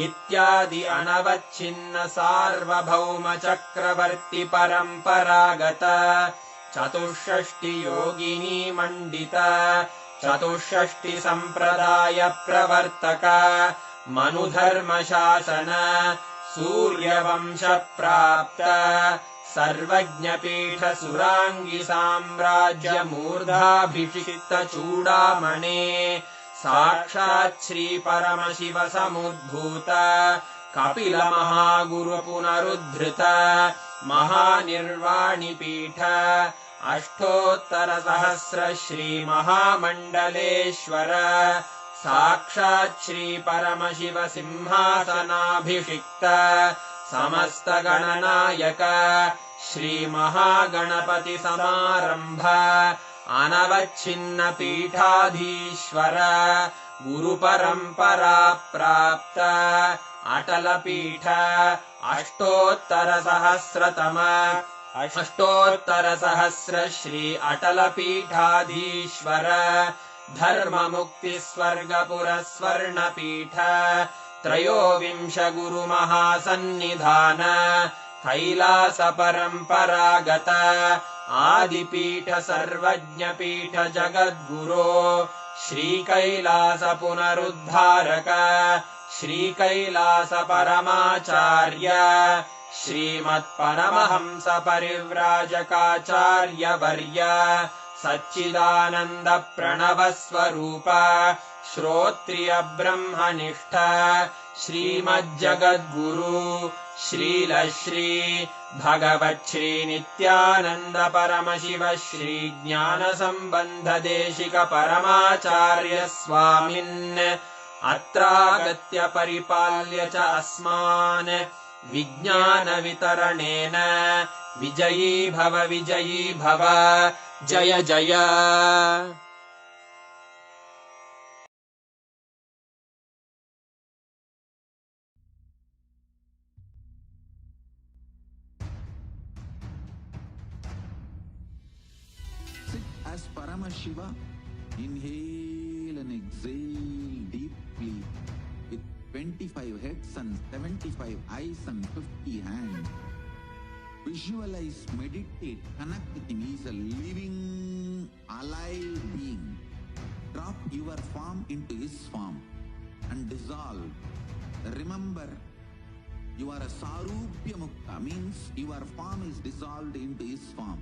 इत्यादि अनवच्छिन्न सार्वभौम चक्रवर्ति परम्परागत चतुष्षष्टि योगिनी मण्डित चतुष्षष्टि सम्प्रदाय प्रवर्तक मनुधर्मशासन सूर्यवंश प्राप्त सर्वज्ञपीठ सुराङ्गी साम्राज्य मूर्धाभिषिक्त चूडामणे साक्षात् श्री परमशिव समुद्भूत कपिल महागुरु पुनरुद्धृत महानिर्वाणिपीठ अष्टोत्तरसहस्र श्री महामण्डलेश्वर साक्षात् श्री परमशिव सिंहासनाभिषिक्त समस्त गणनायक श्री महागणपति समारंभ अनवच्छिन्न पीठाधीश्वर गुरुपरम्परा प्राप्त अटलपीठ अष्टोत्तरसहस्र श्री अटलपीठाधीश्वर धर्ममुक्तिस्वर्गपुरस्वर्णपीठ त्रयोविंश गुरुमहासन्निधान कैलासपरम्परागत आदिपीठ सर्वज्ञपीठ जगद्गुरो श्रीकैलास पुनरुद्धारक श्रीकैलासपरमाचार्य श्रीमत्परमहंस परिव्राजकाचार्यवर्य सच्चिदानन्द प्रणवस्वरूप श्रोत्रिय ब्रह्मनिष्ठ श्रीमज्जगद्गुरु श्रीलश्री भगवच्छ्री नित्यानन्द परमशिव श्री ज्ञानसम्बन्ध देशिक परमाचार्य स्वामिन् अत्रागत्य परिपाल्य च अस्मान् विज्ञान वितरणेन विजयी भव जय जय। Sit as Paramashiva, inhale and exhale deeply with 25 heads and 75 eyes and 50 hands. Visualize, meditate, connect with him. He is a living, alive being. Drop your form into his form and dissolve. Remember, you are a Sarupya Mukta, means your form is dissolved into his form.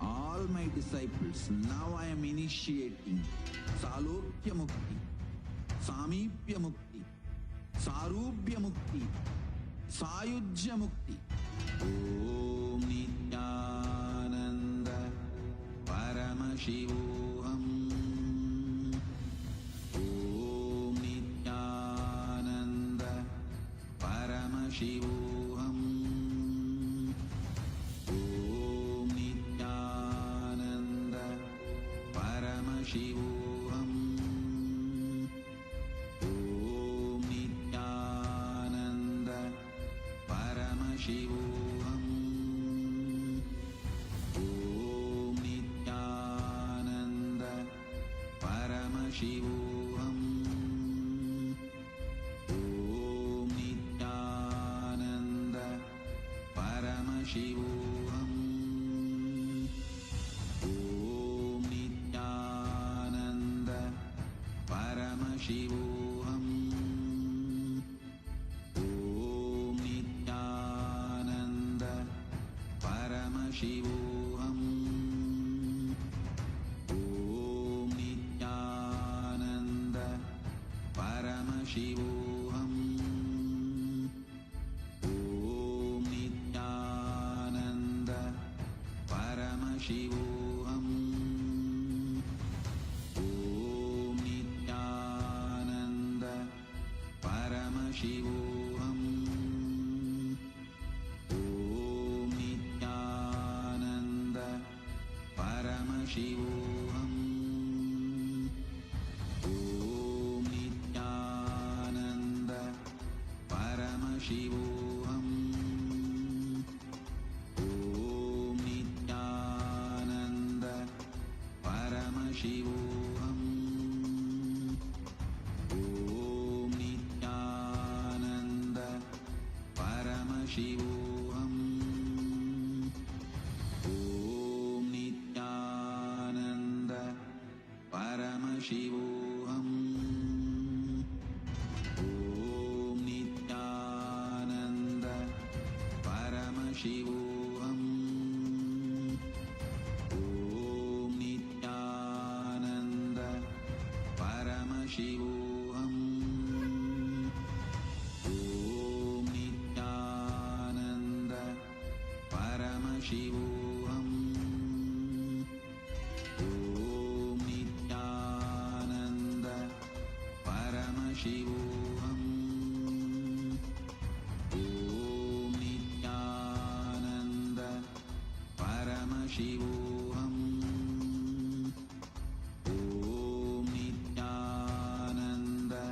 All my disciples, now I am initiating Salokya Mukti, Samipya Mukti, Sarupya Mukti, Sayujya Mukti. Om Nithyananda Paramashivoham. Om Nithyananda Paramashivoham. Om Nithyananda Paramashivoham. Om Nithyananda Paramashivoham. Paramashivoham. Om Nithyananda Paramashivoham. Om Nithyananda Paramashivoham. Om Nithyananda Paramashivoham. Paramashivoham. Om Nithyananda Paramashivoham. Om Nithyananda Paramashivoham. Om Nithyananda Paramashivoham. Om Nithyananda Paramashivoham. Om Nithyananda Paramashivoham. Om Nithyananda Paramashivoham. Om Nithyananda Paramashivoham. Om Nithyananda Paramashivoham. Om Nithyananda Paramashivoham. Om Nithyananda Paramashivoham. Om Nithyananda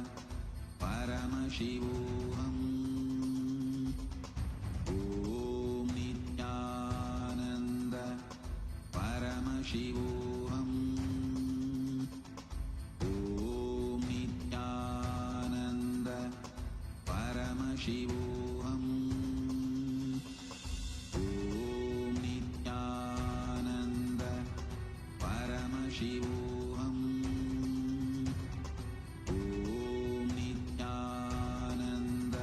Paramashivoham. Om Nithyananda Paramashivoham. Om Nithyananda Paramashivoham. Om Nithyananda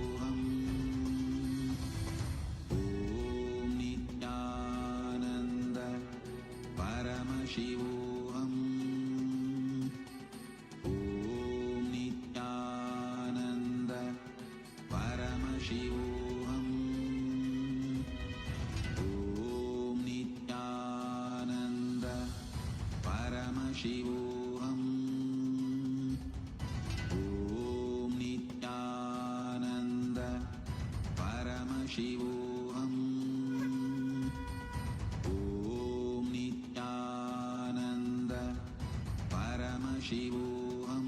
Paramashivoham. Om Nithyananda Paramashivoham. Om Nithyananda Paramashivoham. Om Nithyananda Paramashivoham. Om Nithyananda Paramashivoham. Om Nithyananda Paramashivoham. Om Nithyananda Paramashivoham.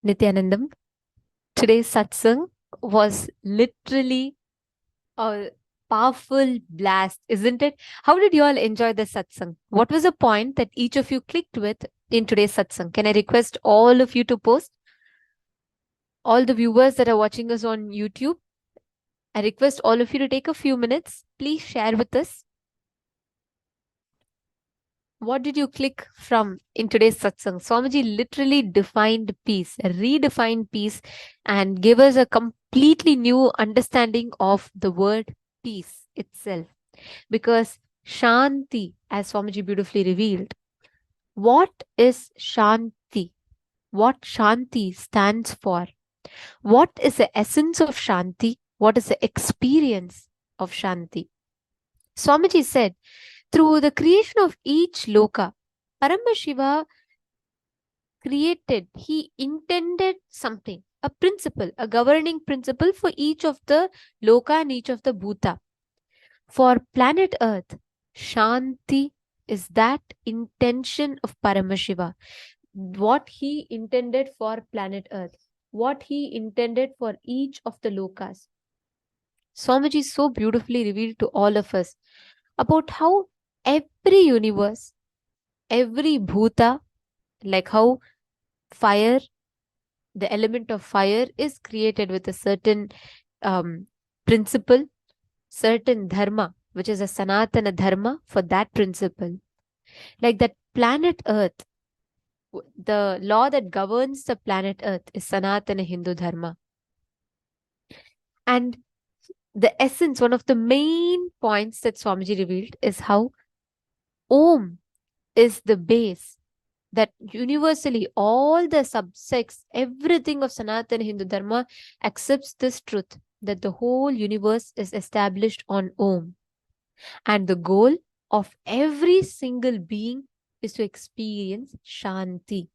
Nithyanandam, today's satsang was literally a powerful blast, isn't it? How did you all enjoy the satsang? What was the point that each of you clicked with in today's satsang? Can I request all of you to post? All the viewers that are watching us on YouTube, I request all of you to take a few minutes. Please share with us. What did you click from in today's satsang? Swamiji literally defined peace, redefined peace, and gave us a completely new understanding of the word peace itself. Because Shanti, as Swamiji beautifully revealed, what is Shanti? What Shanti stands for? What is the essence of Shanti? What is the experience of Shanti? Swamiji said, through the creation of each loka, Paramashiva created, he intended something. a principle, a governing principle for each of the loka and each of the bhuta. For planet Earth, Shanti is that intention of Paramashiva. What he intended for planet Earth, what he intended for each of the lokas. Swamiji so beautifully revealed to all of us about how every universe, every bhuta, like how fire, the element of fire is created with a certain principle, certain dharma, which is a Sanatana dharma for that principle. Like that planet Earth, the law that governs the planet Earth is Sanatana Hindu dharma. And the essence, one of the main points that Swamiji revealed is how Om is the base that universally all the subsects, everything of Sanatana Hindu Dharma accepts this truth that the whole universe is established on Om. And the goal of every single being is to experience Shanti.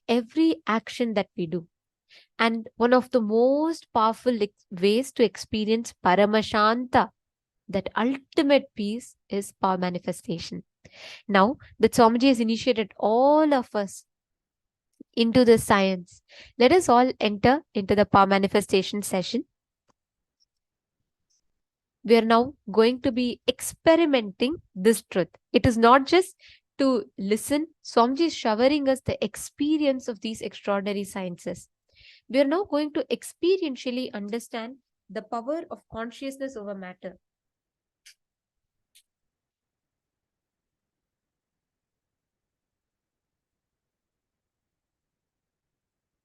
Every action that we do. And one of the most powerful ways to experience Paramashanta, that ultimate peace, is power manifestation. Now that Swamiji has initiated all of us into the science, let us all enter into the power manifestation session. We are now going to be experimenting this truth. It is not just to listen. Swamiji is showering us the experience of these extraordinary sciences. We are now going to experientially understand the power of consciousness over matter.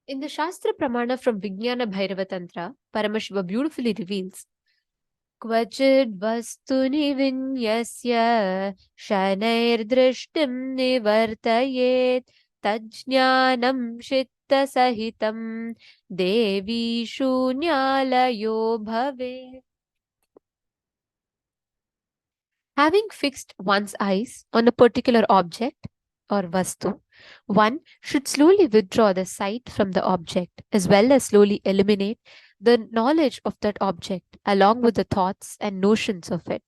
In the Shastra Pramana from Vijnana Bhairava Tantra, Paramashiva beautifully reveals Kvachid vastuni vinyasya shanair drishtim nivartayet tajnanam shitta sahitam devi shunyalayo bhave. Having fixed one's eyes on a particular object or vastu, one should slowly withdraw the sight from the object as well as slowly eliminate the knowledge of that object along with the thoughts and notions of it.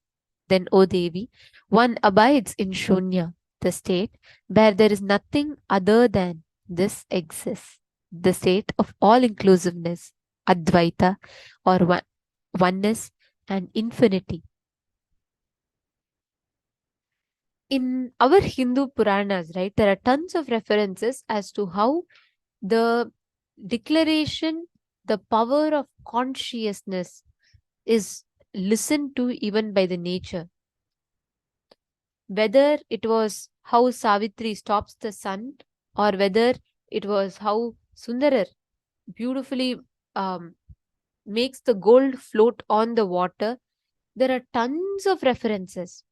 Then, O Devi, one abides in Shunya, the state where there is nothing other than this exists, the state of all inclusiveness, Advaita, or oneness and infinity. In our Hindu Puranas, right, there are tons of references as to how the declaration, the power of consciousness is listened to even by the nature. Whether it was how Savitri stops the sun, or whether it was how Sundarar beautifully makes the gold float on the water, there are tons of references.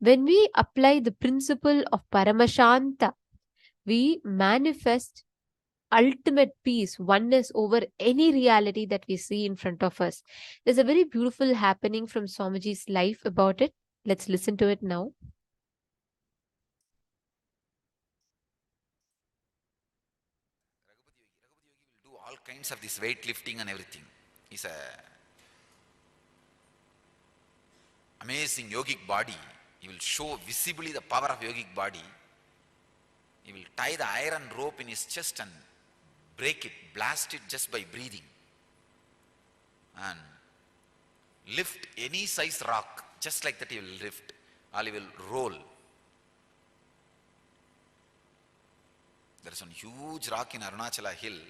When we apply the principle of Paramashanta, we manifest ultimate peace, oneness over any reality that we see in front of us. There's a very beautiful happening from Swamiji's life about it. Let's listen to it now. Raghupathi Yogi will do all kinds of this weightlifting and everything. He's a amazing yogic body. He will show visibly the power of yogic body. He will tie the iron rope in his chest and break it, blast it just by breathing. And lift any size rock, just like that he will lift, or he will roll. There is one huge rock in Arunachala hill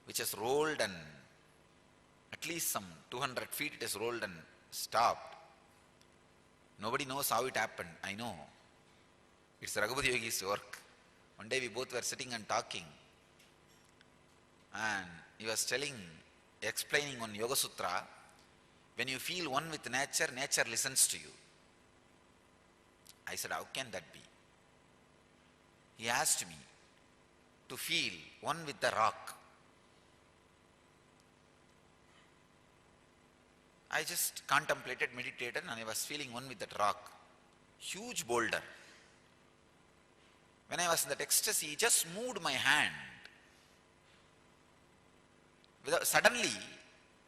which has rolled, and at least some 200 feet it has rolled and stopped. Nobody knows how it happened. I know. It's Raghupathi Yogi's work. One day we both were sitting and talking, and he was explaining on Yoga Sutra, when you feel one with nature, nature listens to you. I said, how can that be? He asked me to feel one with the rock. I just contemplated, meditated, and I was feeling one with that rock. Huge boulder. When I was in that ecstasy, he just moved my hand. Suddenly,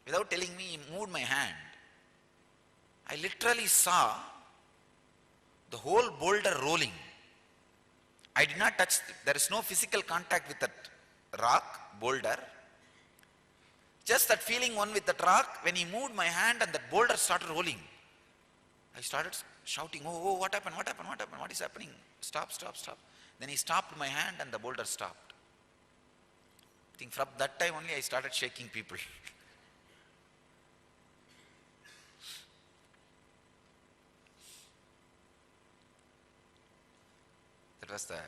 without telling me, he moved my hand. I literally saw the whole boulder rolling. I did not touch, there is no physical contact with that rock, boulder. Just that feeling one with that rock, when he moved my hand and that boulder started rolling, I started shouting, oh, what happened, what happened, what happened, what is happening? Stop, stop, stop. Then he stopped my hand and the boulder stopped. I think from that time only I started shaking people. That was the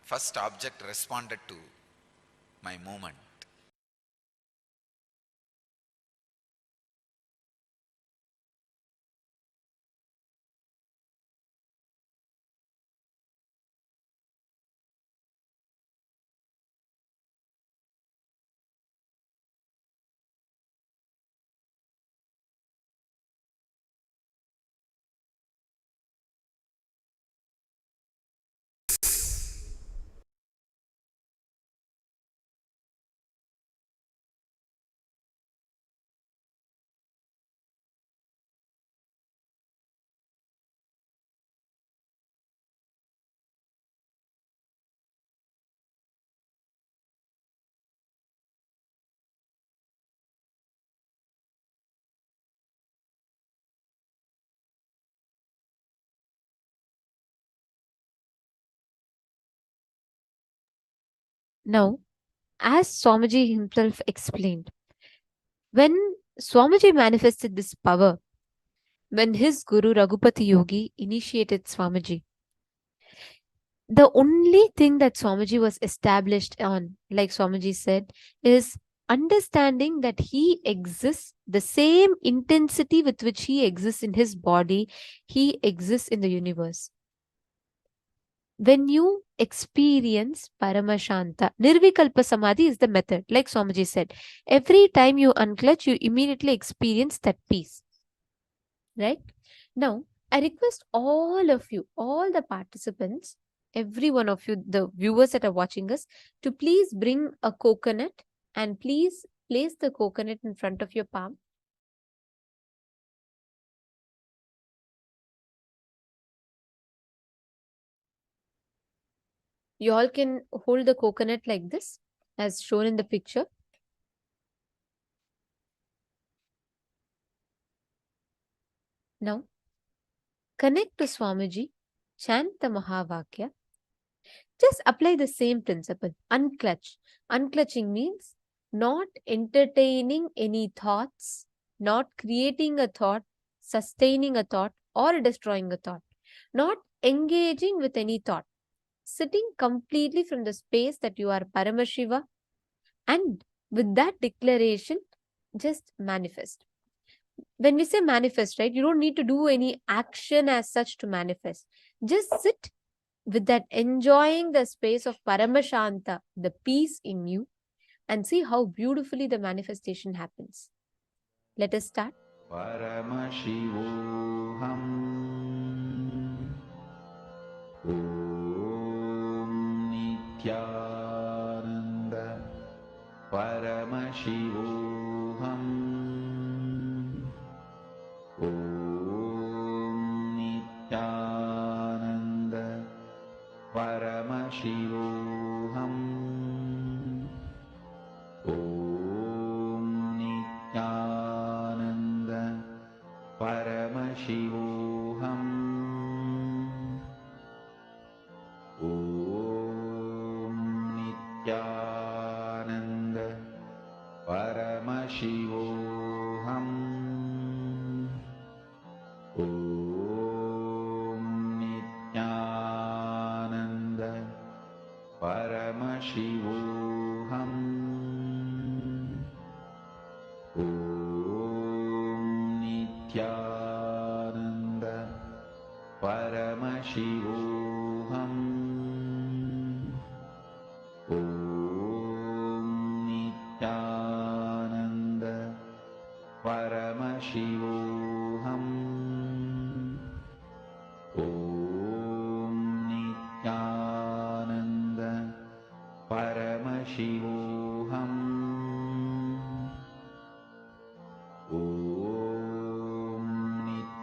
first object responded to my movement. Now, as Swamiji himself explained, when Swamiji manifested this power, when his Guru Raghupati Yogi initiated Swamiji, the only thing that Swamiji was established on, like Swamiji said, is understanding that he exists, the same intensity with which he exists in his body, he exists in the universe. When you experience Paramashanta, Nirvikalpa Samadhi is the method, like Swamiji said. Every time you unclutch, you immediately experience that peace. Right? Now, I request all of you, all the participants, every one of you, the viewers that are watching us, to please bring a coconut and please place the coconut in front of your palm. You all can hold the coconut like this, as shown in the picture. Now, connect to Swamiji, chant the Mahavakya. Just apply the same principle. Unclutch. Unclutching means not entertaining any thoughts, not creating a thought, sustaining a thought, or destroying a thought. Not engaging with any thought. Sitting completely from the space that you are Paramashiva, and with that declaration, just manifest. When we say manifest, right, you don't need to do any action as such to manifest. Just sit with that, enjoying the space of Paramashanta, the peace in you, and see how beautifully the manifestation happens. Let us start. Paramashivoham Om Nithyananda Paramashivoham Om Nithyananda Paramashivoham Om Nithyananda Paramashivoham Om Nithyananda Paramashivoham Om Nithyananda Paramashivoham Om Nithyananda Paramashivoham Om Nithyananda Paramashivoham Om Nithyananda Paramashivoham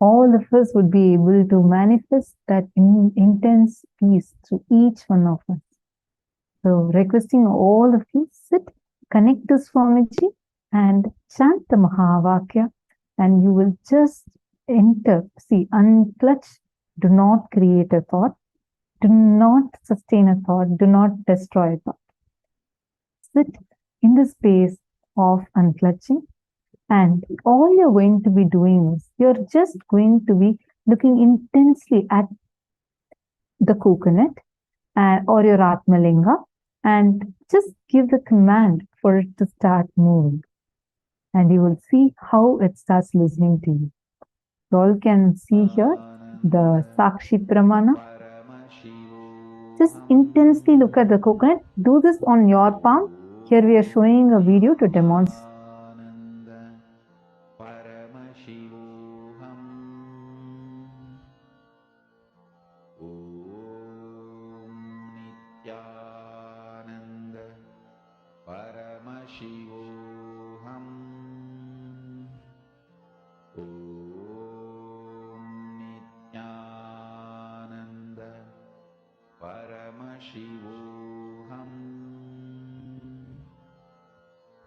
all of us would be able to manifest that intense peace through each one of us. So, requesting all of you, sit, connect to Swamiji and chant the Mahavakya, and you will just enter. See, unclutch, do not create a thought, do not sustain a thought, do not destroy a thought. Sit in the space of unclutching, and all you're going to be doing is you're just going to be looking intensely at the coconut or your Atmalinga, and just give the command for it to start moving. And you will see how it starts listening to you. You all can see here the Sakshi Pramana. Just intensely look at the coconut. Do this on your palm. Here we are showing a video to demonstrate. Paramashivoham. Om Nithyananda. Paramashivoham. Om Nithyananda. Paramashivoham. Paramashivoham.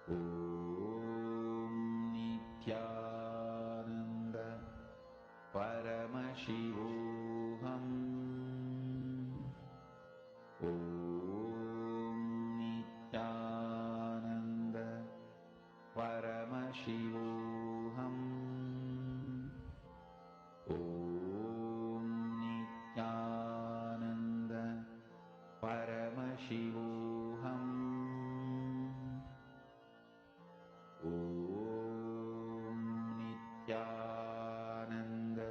Om Nithyananda. Paramashivoham. Om Nithyananda. Paramashivoham. Paramashivoham. Om Nithyananda.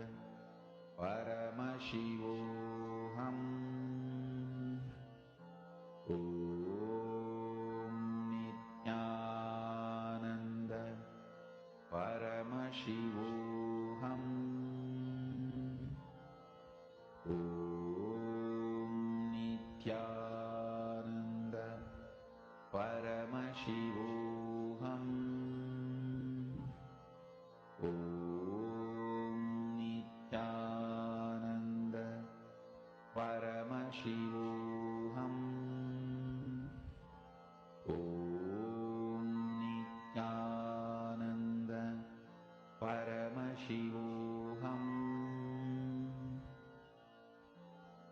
Paramashivoham. Om Nithyananda. Paramashivoham. Om Nithyananda. Paramashivoham. Om Nithyananda. Paramashivoham. Om Nithyananda. Paramashivoham.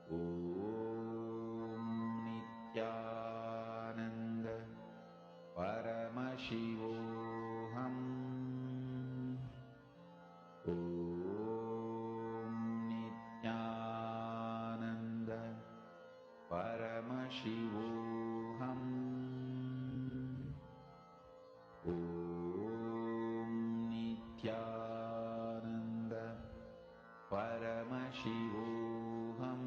Om Nithyananda. Paramashivoham. Om Nithyananda. Paramashivoham. Om Nithyananda. Paramashivoham.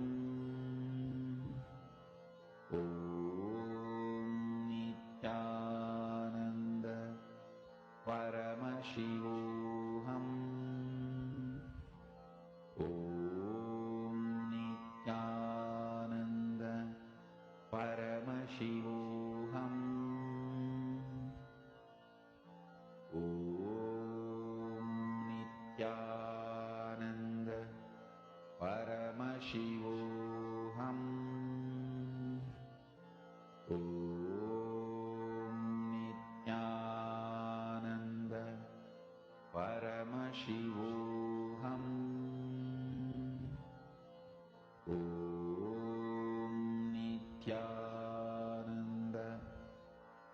Om Nithyananda. Paramashivoham. Om Nithyananda. Paramashivoham. Om Nithyananda.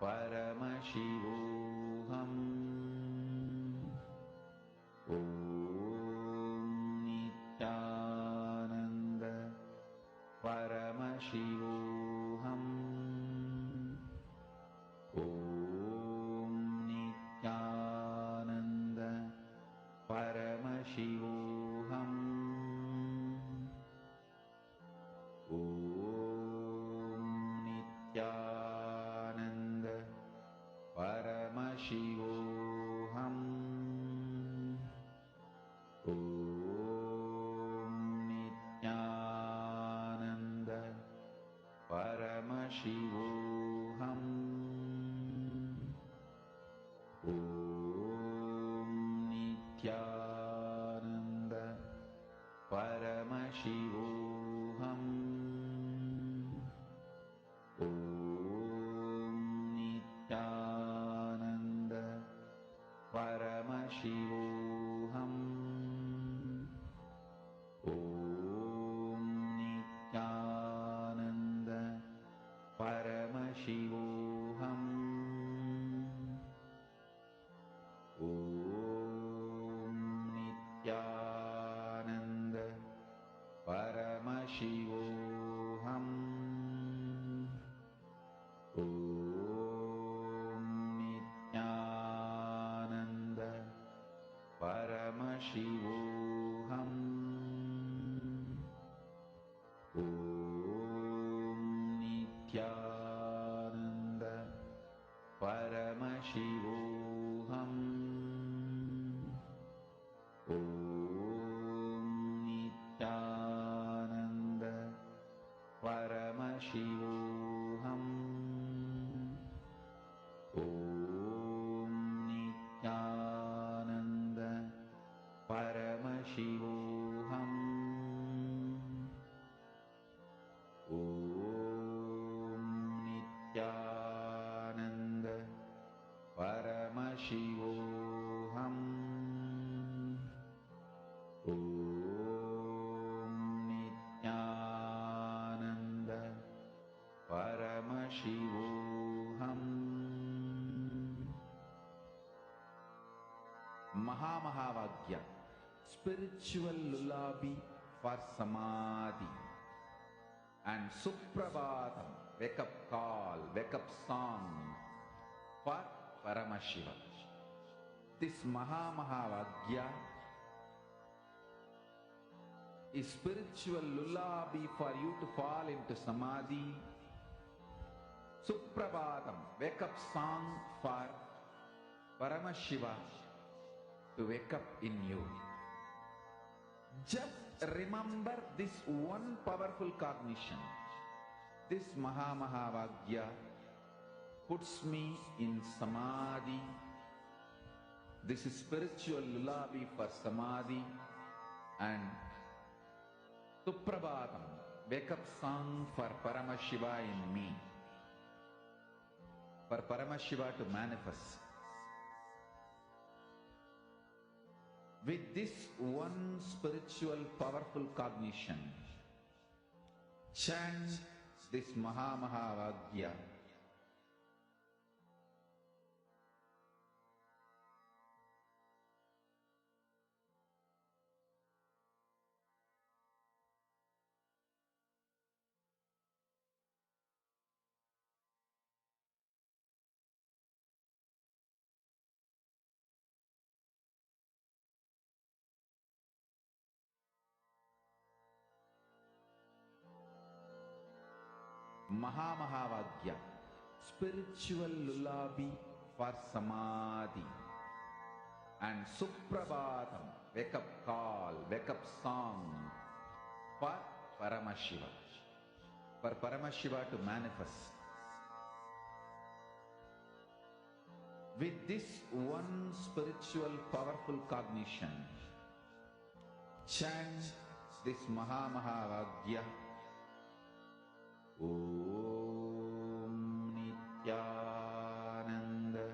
Paramashivoham. Om Nithyananda. Paramashivoham. Om Nithyananda. Paramashivoham. Om Nithyananda. Paramashivoham. Om Nithyananda. Paramashivoham. Om Paramashivoham. Om Nithyananda Paramashivoham. Om Nithyananda Paramashivoham. Om Nithyananda Paramashivoham. Om Nithyananda Paramashivoham. Mahavagya, spiritual lullaby for samadhi, and Suprabhatam, wake up call, wake up song for Paramashiva. This Mahavagya is spiritual lullaby for you to fall into samadhi. Suprabhatam, wake up song for Paramashiva to wake up in you. Just remember this one powerful cognition. This Mahavagya puts me in samadhi. This is spiritual lullaby for samadhi, and Suprabhatam, wake up song for Paramashiva in me, for Paramashiva to manifest. With this one spiritual powerful cognition, chant this Mahavagya. Mahavagya, spiritual lullaby for samadhi, and Suprabhatam, wake up call, wake up song for Paramashiva, for Paramashiva to manifest. With this one spiritual powerful cognition, chant this Mahavagya. Om Nithyananda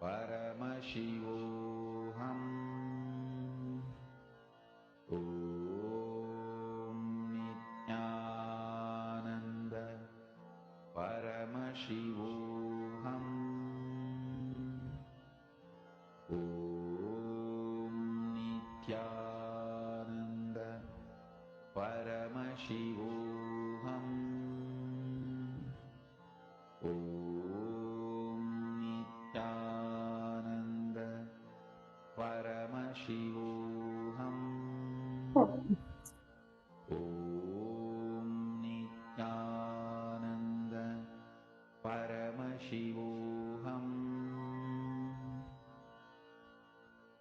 Paramashivoham. Om Nithyananda Paramashivoham. Om Nithyananda Paramashivoham. Om Nithyananda Paramashivoham. Om Nithyananda Paramashivoham.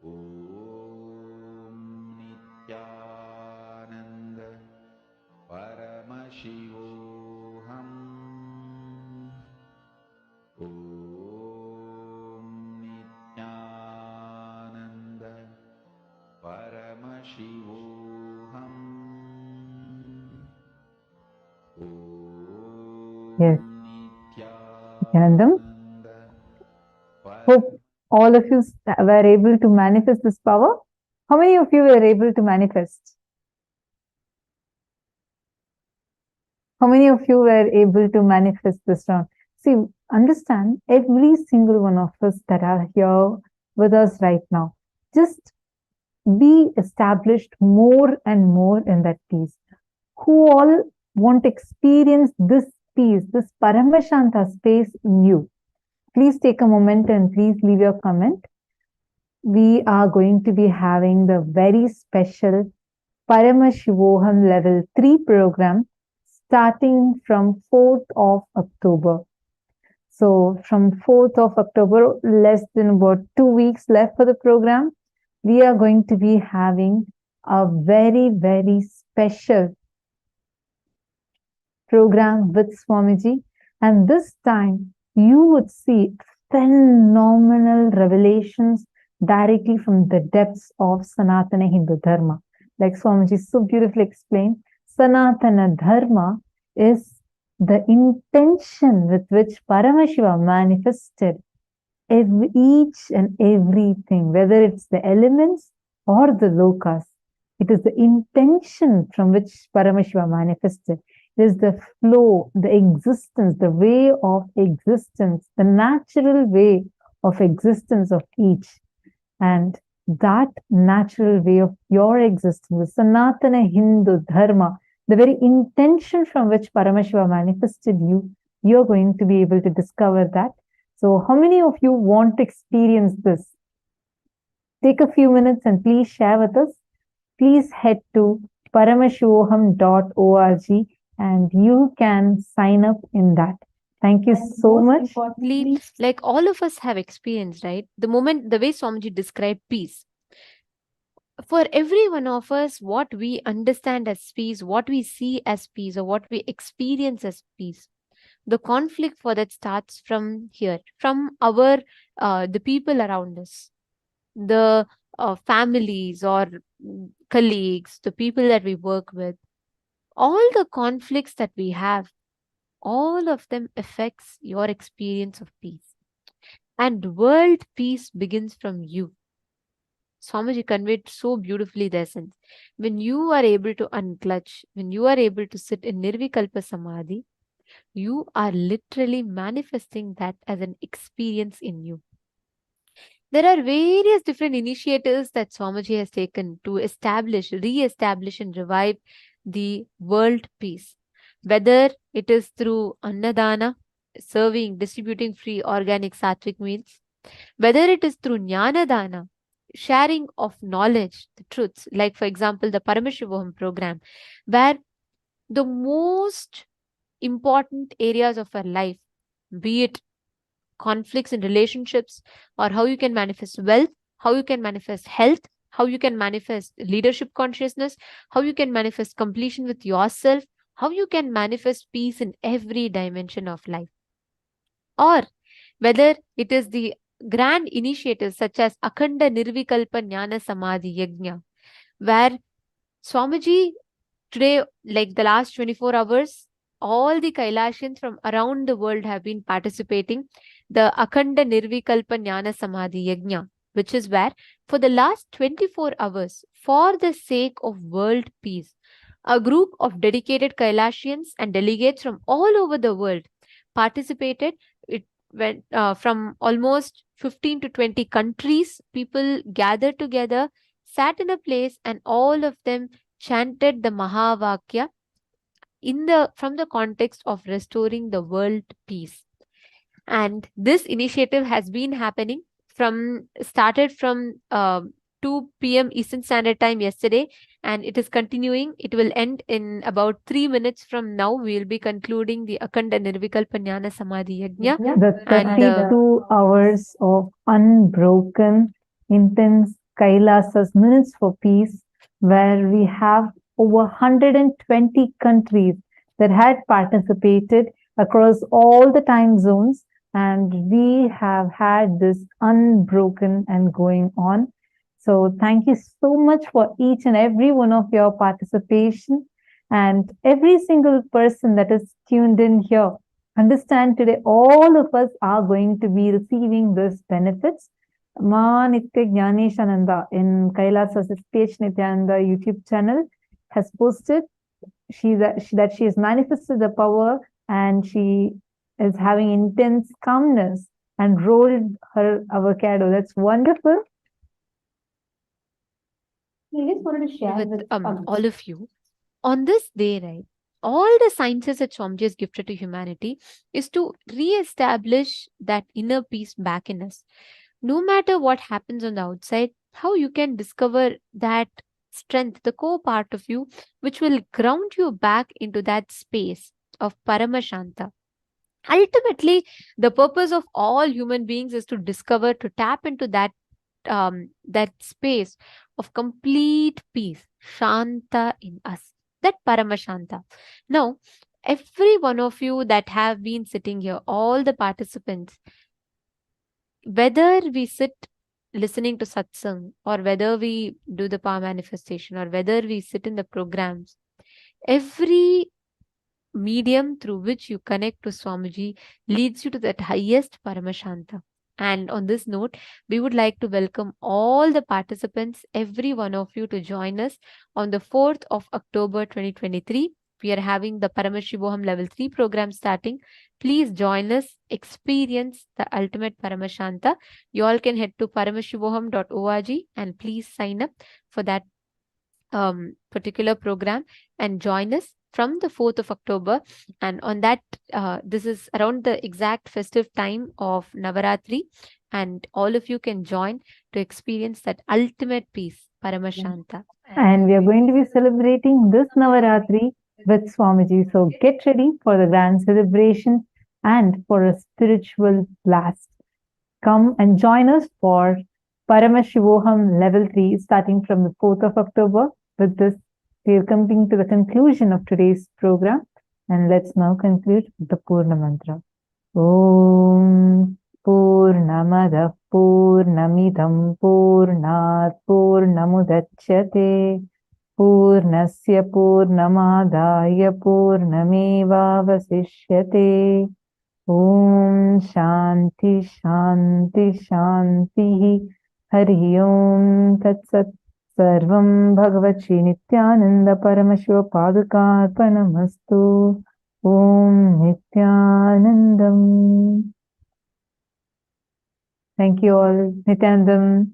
Om Nithyananda Paramashivoham. Om Nithyananda Paramashivoham. Yes. Nityanandam. Hope all of you were able to manifest this power. How many of you were able to manifest? How many of you were able to manifest this round? See, understand, every single one of us that are here with us right now, just be established more and more in that peace. Who all want to experience this peace, this Paramashanta space in you? Please take a moment and please leave your comment. We are going to be having the very special Paramashivoham Level 3 program starting from 4th of October. So from 4th of October, less than about 2 weeks left for the program, we are going to be having a very, very special program with Swamiji. And this time, you would see phenomenal revelations directly from the depths of Sanatana Hindu Dharma. Like Swamiji so beautifully explained, Sanatana Dharma is the intention with which Paramashiva manifested each and everything, whether it's the elements or the lokas. It is the intention from which Paramashiva manifested. It is the flow, the existence, the way of existence, the natural way of existence of each. And that natural way of your existence, the Sanatana Hindu Dharma, the very intention from which Paramashiva manifested you, you're going to be able to discover that. So how many of you want to experience this? Take a few minutes and please share with us. Please head to paramashivoham.org and you can sign up in that. Thank you so much. Like all of us have experienced, right? The way Swamiji described peace. For every one of us, what we understand as peace, what we see as peace, or what we experience as peace, the conflict for that starts from here, from our the people around us, the families or colleagues, the people that we work with. All the conflicts that we have, all of them affects your experience of peace. And world peace begins from you. Swamiji conveyed so beautifully the essence. When you are able to unclutch, when you are able to sit in Nirvikalpa Samadhi, you are literally manifesting that as an experience in you. There are various different initiatives that Swamiji has taken to establish, re-establish and revive the world peace. Whether it is through Annadana, serving, distributing free organic sattvic meals, whether it is through Jnanadana, sharing of knowledge, the truths, like for example, the Paramashivoham program, where the most important areas of our life, be it conflicts in relationships, or how you can manifest wealth, how you can manifest health, how you can manifest leadership consciousness, how you can manifest completion with yourself, how you can manifest peace in every dimension of life. Or whether it is the grand initiatives such as Akhanda Nirvikalpa Jnana Samadhi Yajna, where Swamiji today, like the last 24 hours, all the Kailashans from around the world have been participating the Akhanda Nirvikalpa Jnana Samadhi Yajna, which is where for the last 24 hours, for the sake of world peace, a group of dedicated Kailashans and delegates from all over the world participated. It went from almost 15 to 20 countries. People gathered together, sat in a place, and all of them chanted the Mahavakya from the context of restoring the world peace. And this initiative has been happening started from 2 p.m. Eastern Standard Time yesterday, and it is continuing. It will end in about 3 minutes from now. We will be concluding the Akhanda Nirvikalpa Jnana Samadhi Yajna. The 32 hours of unbroken, intense Kailasas, Minutes for Peace, where we have over 120 countries that had participated across all the time zones, and we have had this unbroken and going on. So thank you so much for each and every one of your participation, and every single person that is tuned in here. Understand today all of us are going to be receiving these benefits. Nithyananda in Kailasa's SPH Nithyananda YouTube channel has posted that she has manifested the power, and she is having intense calmness and rolled her avocado. That's wonderful. I just wanted to share with all of you on this day, right? All the sciences that Swamiji has gifted to humanity is to re-establish that inner peace back in us. No matter what happens on the outside, how you can discover that strength, the core part of you, which will ground you back into that space of Paramashanta. Ultimately, the purpose of all human beings is to discover, to tap into that space of complete peace, Shanta in us, that Paramashanta. Now, every one of you that have been sitting here, all the participants, whether we sit listening to satsang, or whether we do the power manifestation, or whether we sit in the programs, every medium through which you connect to Swamiji leads you to that highest Paramashanta. And on this note, we would like to welcome all the participants, every one of you, to join us on the 4th of October 2023. We are having the Paramashivoham Level 3 program starting. Please join us, experience the ultimate Paramashanta. You all can head to paramashivoham.org and please sign up for that particular program and join us from the 4th of October. And on that, this is around the exact festive time of Navaratri, and all of you can join to experience that ultimate peace, Paramashanta. And we are going to be celebrating this Navaratri with Swamiji. So get ready for the grand celebration and for a spiritual blast. Come and join us for Paramashivoham Level 3 starting from the 4th of October. With this, we are coming to the conclusion of today's program. And let's now conclude with the Purna Mantra. Om Purnamada Purnamidam Purnat Purnamudachyate Purnasya Purnamadaya Purnamevavasishyate. Om Shanti Shanti Shanti Hari Om Tat Sat. Sarvam Bhagavat Shri Nithyananda Paramashiva Padukarpanamastu. Om Nithyanandam. Thank you all. Nithyanandam.